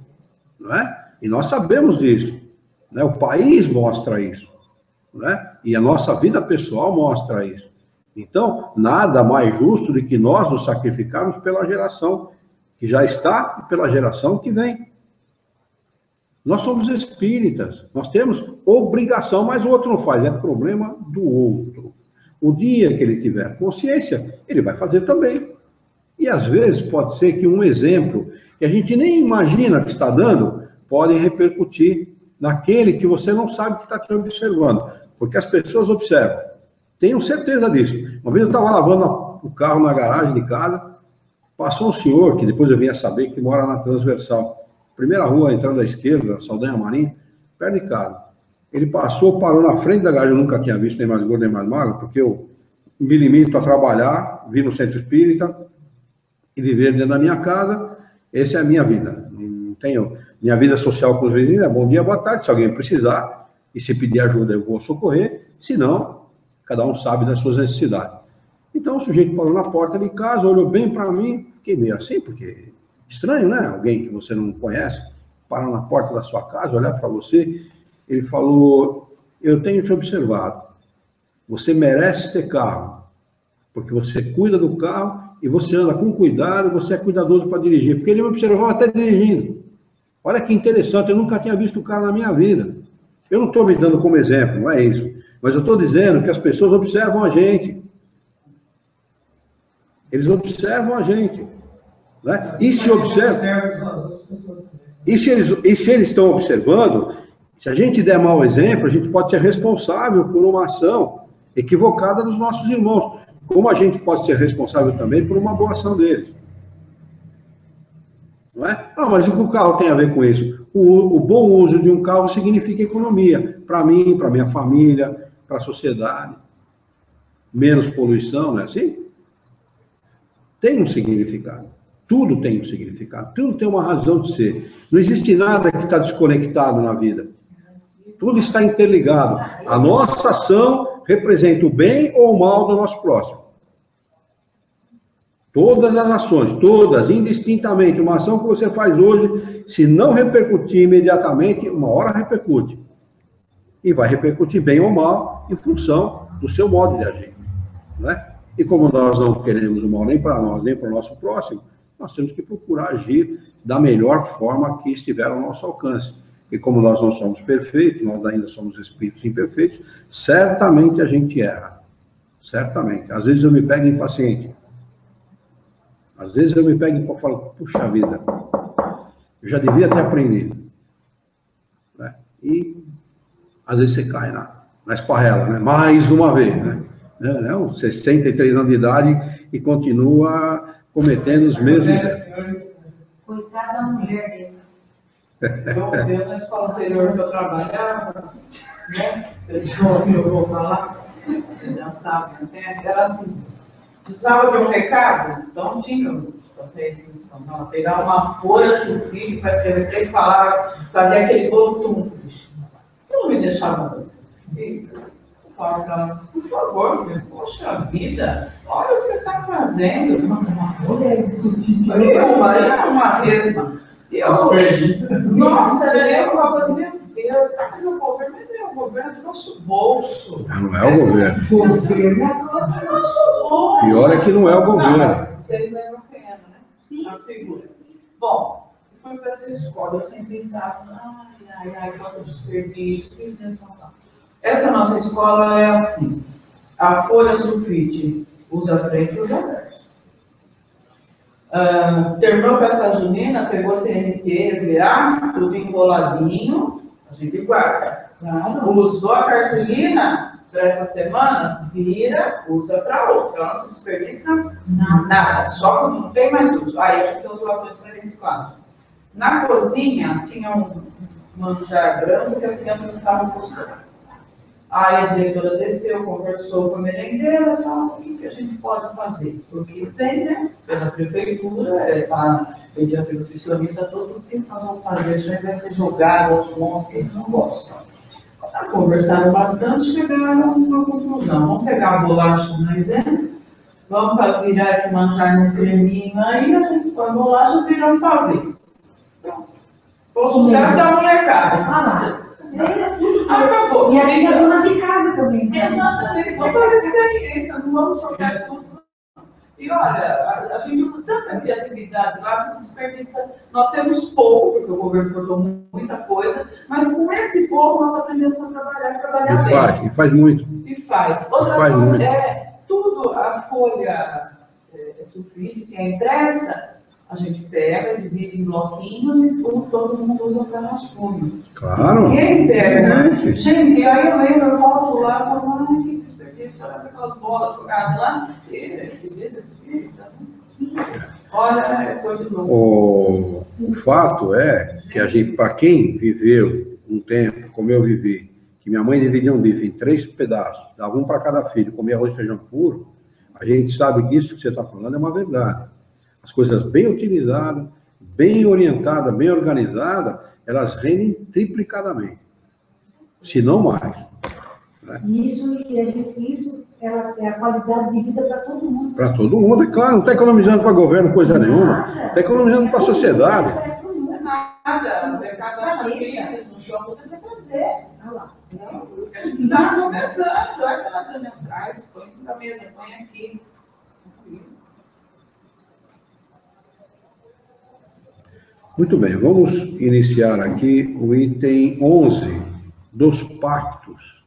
não é? E nós sabemos disso, né? O país mostra isso, né? E a nossa vida pessoal mostra isso. Então, nada mais justo do que nós nos sacrificarmos pela geração que já está e pela geração que vem. Nós somos espíritas, nós temos obrigação, mas o outro não faz, é problema do outro. O dia que ele tiver consciência, ele vai fazer também. E às vezes pode ser que um exemplo que a gente nem imagina que está dando, pode repercutir naquele que você não sabe que está te observando, porque as pessoas observam. Tenho certeza disso. Uma vez eu estava lavando o carro na garagem de casa, passou um senhor, que depois eu vim a saber, que mora na Transversal. Primeira rua, entrando da esquerda, Saldanha Marinho, perto de casa. Ele passou, parou na frente da garagem, eu nunca tinha visto nem mais gordo nem mais magro, porque eu me limito a trabalhar, vir no centro espírita e viver dentro da minha casa. Essa é a minha vida. Não tenho minha vida social com os vizinhos, é bom dia, boa tarde, se alguém precisar, e se pedir ajuda eu vou socorrer, se não, cada um sabe das suas necessidades. Então o sujeito parou na porta de casa, olhou bem para mim, fiquei meio assim, porque estranho, né? Alguém que você não conhece, para na porta da sua casa, olhar para você, ele falou, eu tenho te observado, você merece ter carro, porque você cuida do carro e você anda com cuidado, você é cuidadoso para dirigir, porque ele me observou até dirigindo. Olha que interessante, eu nunca tinha visto o carro na minha vida. Eu não estou me dando como exemplo, não é isso, mas eu estou dizendo que as pessoas observam a gente. Eles observam a gente. Né? E se observam, e se eles estão observando, se a gente der mau exemplo, a gente pode ser responsável por uma ação equivocada dos nossos irmãos, como a gente pode ser responsável também por uma boa ação deles. Não é? Não, mas o que o carro tem a ver com isso? O bom uso de um carro significa economia, para mim, para minha família, para a sociedade. Menos poluição, não é assim? Tem um significado. Tudo tem um significado, tudo tem uma razão de ser. Não existe nada que está desconectado na vida. Tudo está interligado. A nossa ação representa o bem ou o mal do nosso próximo. Todas as ações, todas, indistintamente, uma ação que você faz hoje, se não repercutir imediatamente, uma hora repercute. E vai repercutir bem ou mal em função do seu modo de agir. Né? E como nós não queremos o mal nem para nós, nem para o nosso próximo, nós temos que procurar agir da melhor forma que estiver ao nosso alcance. E como nós não somos perfeitos, nós ainda somos espíritos imperfeitos, certamente a gente erra. Certamente. Às vezes eu me pego impaciente. Às vezes eu me pego e falo, puxa vida, eu já devia ter aprendido. Né? E às vezes você cai na esparrela, né? Mais uma vez. Né? 63 anos de idade e continua cometendo os mesmos erros. Coitada da mulher dele. Eu na escola anterior que eu trabalhava, né? Eu vou falar, vocês já sabem, era assim, precisava de um recado, então tinha pegar uma folha sulfite para escrever 3 palavras, fazer aquele bolo túmulo. Não me deixava muito. Por favor, poxa vida, olha o que você está fazendo. Nossa, uma folha de sulfite. Uma resma. Nossa, eu falava, meu Deus, mas o governo é o governo do nosso bolso. Não é o governo. O governo é do nosso bolso. Pior é que não é o governo. Vocês lembram quem era, né? Sim. A figura. Bom, fui para essa escola, eu sempre pensava, ai, quanto desperdício, que intenção tá. Essa nossa escola é assim, a folha sulfite usa a frente e usa a verso. Terminou a festa junina, pegou TNT, VA, tudo enroladinho, a gente guarda. Claro. Usou a cartolina para essa semana, vira, usa para outra. Ela não se desperdiça nada, só quando não tem mais uso. Aí a gente tem os latões para reciclagem. Na cozinha tinha um manjar branco que as crianças estavam buscando. Aí a diretora desceu, conversou com a merendeira e falou, o que a gente pode fazer? Porque tem, né? Pela prefeitura, a pediatra nutricionista todo tempo nós vamos fazer isso, ao invés de ser jogado aos monstros que eles não gostam. Conversaram bastante, chegaram a uma conclusão. Vamos pegar a bolacha do maisena, vamos virar esse manjar no creminho, aí a gente põe bolacha virando pavê. Foi o sucesso da molecada. Ah lá. Acabou. E assim a dona de casa também. Exatamente. Vamos fazer experiência, não vamos jogar tudo. E olha, a gente usa tanta criatividade lá, se desperdiça. Nós temos pouco, porque o governo cortou muita coisa, mas com esse pouco nós aprendemos a trabalhar bem. E faz muito. E faz. Outra faz coisa muito. tudo, a folha sulfite que é impressa, a gente pega, divide em bloquinhos e todo mundo usa para rascunho. Claro. Ninguém pega. É. Gente, aí eu lembro, eu volto lá e falo, ai, que desperdício, olha aquelas bolas jogadas lá. Sim. Olha, é coisa de novo. O fato é que a gente, para quem viveu um tempo, como eu vivi, que minha mãe dividia um bife em 3 pedaços, dava um para cada filho, comia arroz e feijão puro, a gente sabe que isso que você está falando é uma verdade. As coisas bem utilizadas, bem orientadas, bem organizadas, elas rendem triplicadamente, se não mais. Né? Isso é a qualidade de vida para todo mundo. Para todo mundo, é claro, não está economizando para governo coisa nenhuma, está economizando para a sociedade. Nada, o mercado acha livres no shopping, tem que fazer. Olha lá. A gente está começando, olha aquela grana atrás, põe na mesa, põe aqui. Muito bem, vamos iniciar aqui o item 11 dos pactos.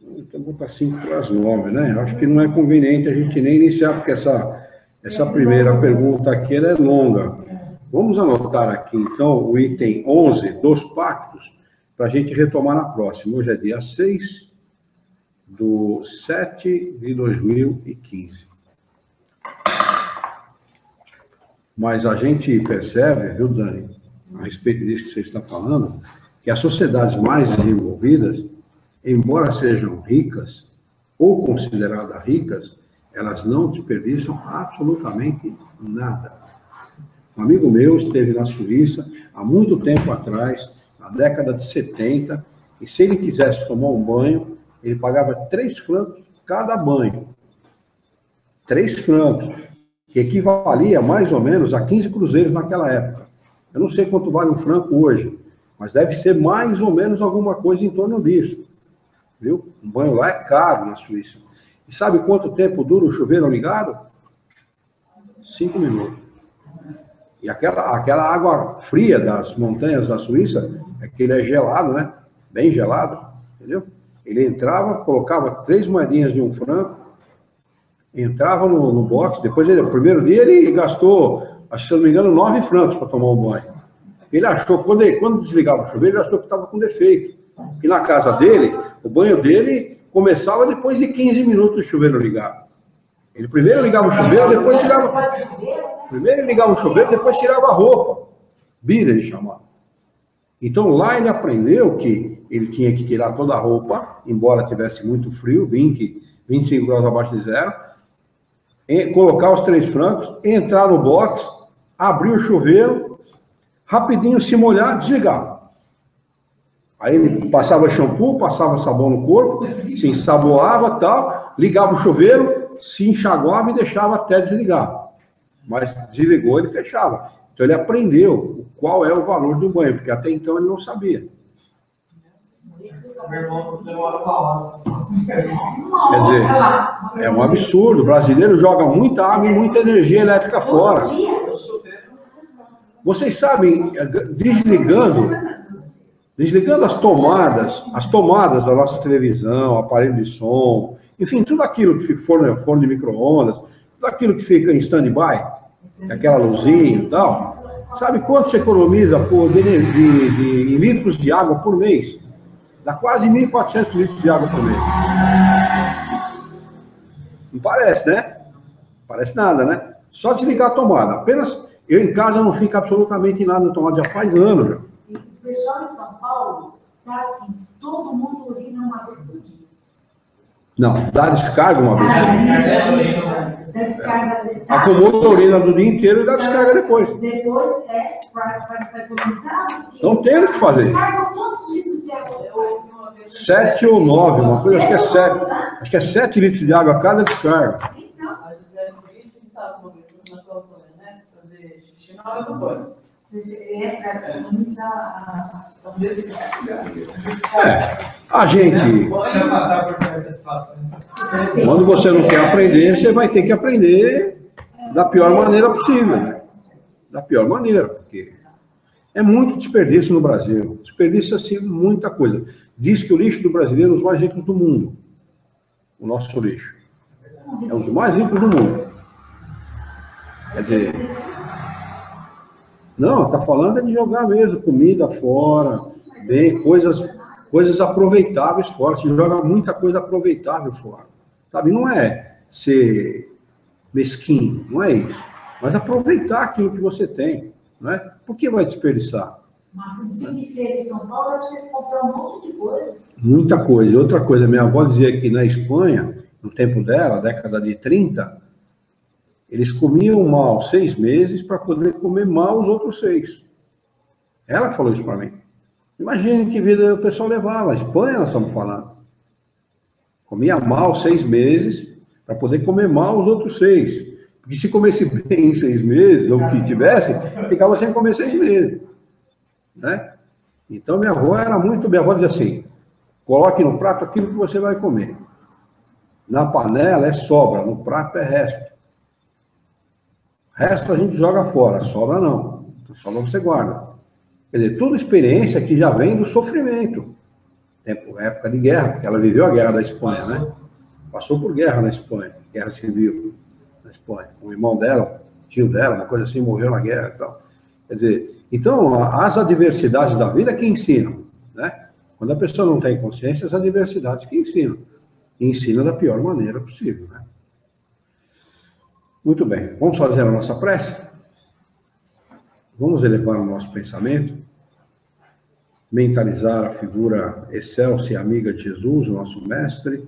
Então, vou para 5 para as 9, né? Acho que não é conveniente a gente nem iniciar, porque essa primeira pergunta aqui ela é longa. Vamos anotar aqui, então, o item 11 dos pactos, para a gente retomar na próxima. Hoje é dia 6/7/2015. Mas a gente percebe, viu, Dani, a respeito disso que você está falando, que as sociedades mais desenvolvidas, embora sejam ricas ou consideradas ricas, elas não desperdiçam absolutamente nada. Um amigo meu esteve na Suíça há muito tempo atrás, na década de 70, e se ele quisesse tomar um banho, ele pagava 3 francos cada banho. 3 francos, que equivalia mais ou menos a 15 cruzeiros naquela época. Eu não sei quanto vale um franco hoje, mas deve ser mais ou menos alguma coisa em torno disso. Viu? Um banho lá é caro na Suíça. E sabe quanto tempo dura o chuveiro ligado? 5 minutos. E aquela água fria das montanhas da Suíça, é que ele é gelado, né? Bem gelado, entendeu? Ele entrava, colocava 3 moedinhas de 1 franco, entrava no box, depois no primeiro dia ele gastou, acho que se não me engano, 9 francos para tomar um banho. Ele achou, quando desligava o chuveiro, ele achou que estava com defeito. E na casa dele, o banho dele começava depois de 15 minutos de chuveiro ligado. Ele primeiro ligava o chuveiro, depois tirava... Primeiro ele ligava o chuveiro, depois tirava a roupa. Bira, ele chamava. Então lá ele aprendeu que ele tinha que tirar toda a roupa, embora tivesse muito frio, 25 graus abaixo de zero, colocar os 3 francos, entrar no box, abrir o chuveiro, rapidinho se molhar, desligar. Aí ele passava shampoo, passava sabão no corpo, se ensaboava, tal, ligava o chuveiro, se enxaguava e deixava até desligar. Mas desligou, ele fechava. Então ele aprendeu qual é o valor do banho, porque até então ele não sabia. Meu irmão demora uma hora. Quer dizer, é um absurdo. O brasileiro joga muita água e muita energia elétrica fora. Vocês sabem, desligando as tomadas da nossa televisão, aparelho de som, enfim, tudo aquilo que fica forno de micro-ondas, tudo aquilo que fica em stand-by, aquela luzinha e tal, sabe quanto você economiza de litros de água por mês? Dá quase 1.400 litros de água por mês. Não parece, né? Parece nada, né? Só desligar a tomada. Apenas eu em casa não fica absolutamente nada na tomada, já faz anos. Já. E o pessoal em São Paulo tá assim, todo mundo urina uma vez por dia. Não, dá descarga uma vez. Isso. Dá descarga. Acumula a urina do dia inteiro e dá descarga depois. Depois para economizar. Não tem o que fazer. Descarga quantos litros de água? 7 ou 9, uma coisa, acho que é Acho que é 7 litros de água a cada descarga. Então, A Gisele Bündchen estava conversando na campanha, né? Fazer xixi na hora do banho. É para economizar a A gente, Pode passar por certas situações. quando você não quer aprender, você vai ter que aprender da pior maneira possível, né? Da pior maneira, porque é muito desperdício no Brasil. Desperdiça-se muita coisa. Diz que o lixo do brasileiro é os mais ricos do mundo. O nosso lixo. É um dos mais ricos do mundo. Quer dizer, não, está falando é de jogar mesmo comida fora, bem, coisas aproveitáveis fora. Se joga muita coisa aproveitável fora. Sabe, não é ser mesquinho, não é isso. Mas aproveitar aquilo que você tem, não é? Por que vai desperdiçar? mas no fim de feira em São Paulo, dá para você comprar um monte de coisa. Muita coisa. E outra coisa, minha avó dizia que na Espanha, no tempo dela, década de 30, eles comiam mal 6 meses para poder comer mal os outros 6. Ela falou isso para mim. Imagine que vida o pessoal levava. A Espanha, nós estamos falando. Comia mal 6 meses para poder comer mal os outros 6. Porque se comesse bem 6 meses, ou o que tivesse, ficava sem comer 6 meses. Né? Então, minha avó dizia assim, coloque no prato aquilo que você vai comer. Na panela é sobra, no prato é resto. Resto a gente joga fora, sobra não. Sobra você guarda. Quer dizer, toda experiência que já vem do sofrimento. Época de guerra, porque ela viveu a guerra da Espanha, né? Passou por guerra na Espanha, guerra civil na Espanha. O irmão dela, tio dela, uma coisa assim, morreu na guerra e tal. Quer dizer, então, as adversidades da vida que ensinam, né? Quando a pessoa não tem consciência, as adversidades que ensinam. E ensina da pior maneira possível, né? Muito bem, vamos fazer a nossa prece? Vamos elevar o nosso pensamento, mentalizar a figura excelsa e amiga de Jesus, o nosso mestre,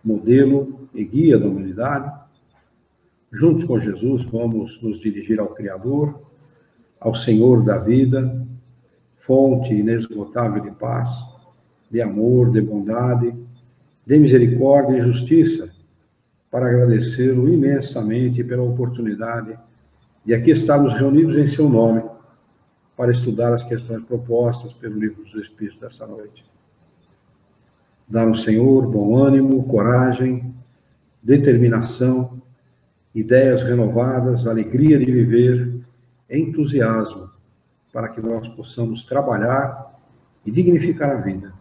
modelo e guia da humanidade. Juntos com Jesus, vamos nos dirigir ao Criador, ao Senhor da vida, fonte inesgotável de paz, de amor, de bondade, de misericórdia e justiça, para agradecê-lo imensamente pela oportunidade de aqui estarmos reunidos em seu nome, para estudar as questões propostas pelo Livro dos Espíritos dessa noite. Dá-nos, Senhor, bom ânimo, coragem, determinação, ideias renovadas, alegria de viver, entusiasmo, para que nós possamos trabalhar e dignificar a vida.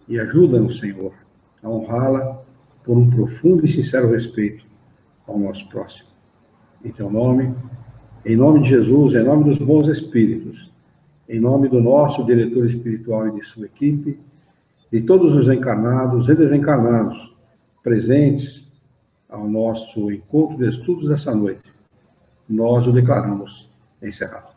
E ajuda-nos, Senhor, a honrá-la por um profundo e sincero respeito ao nosso próximo. Em teu nome, em nome de Jesus, em nome dos bons espíritos, em nome do nosso diretor espiritual e de sua equipe, de todos os encarnados e desencarnados presentes ao nosso encontro de estudos dessa noite, nós o declaramos encerrado.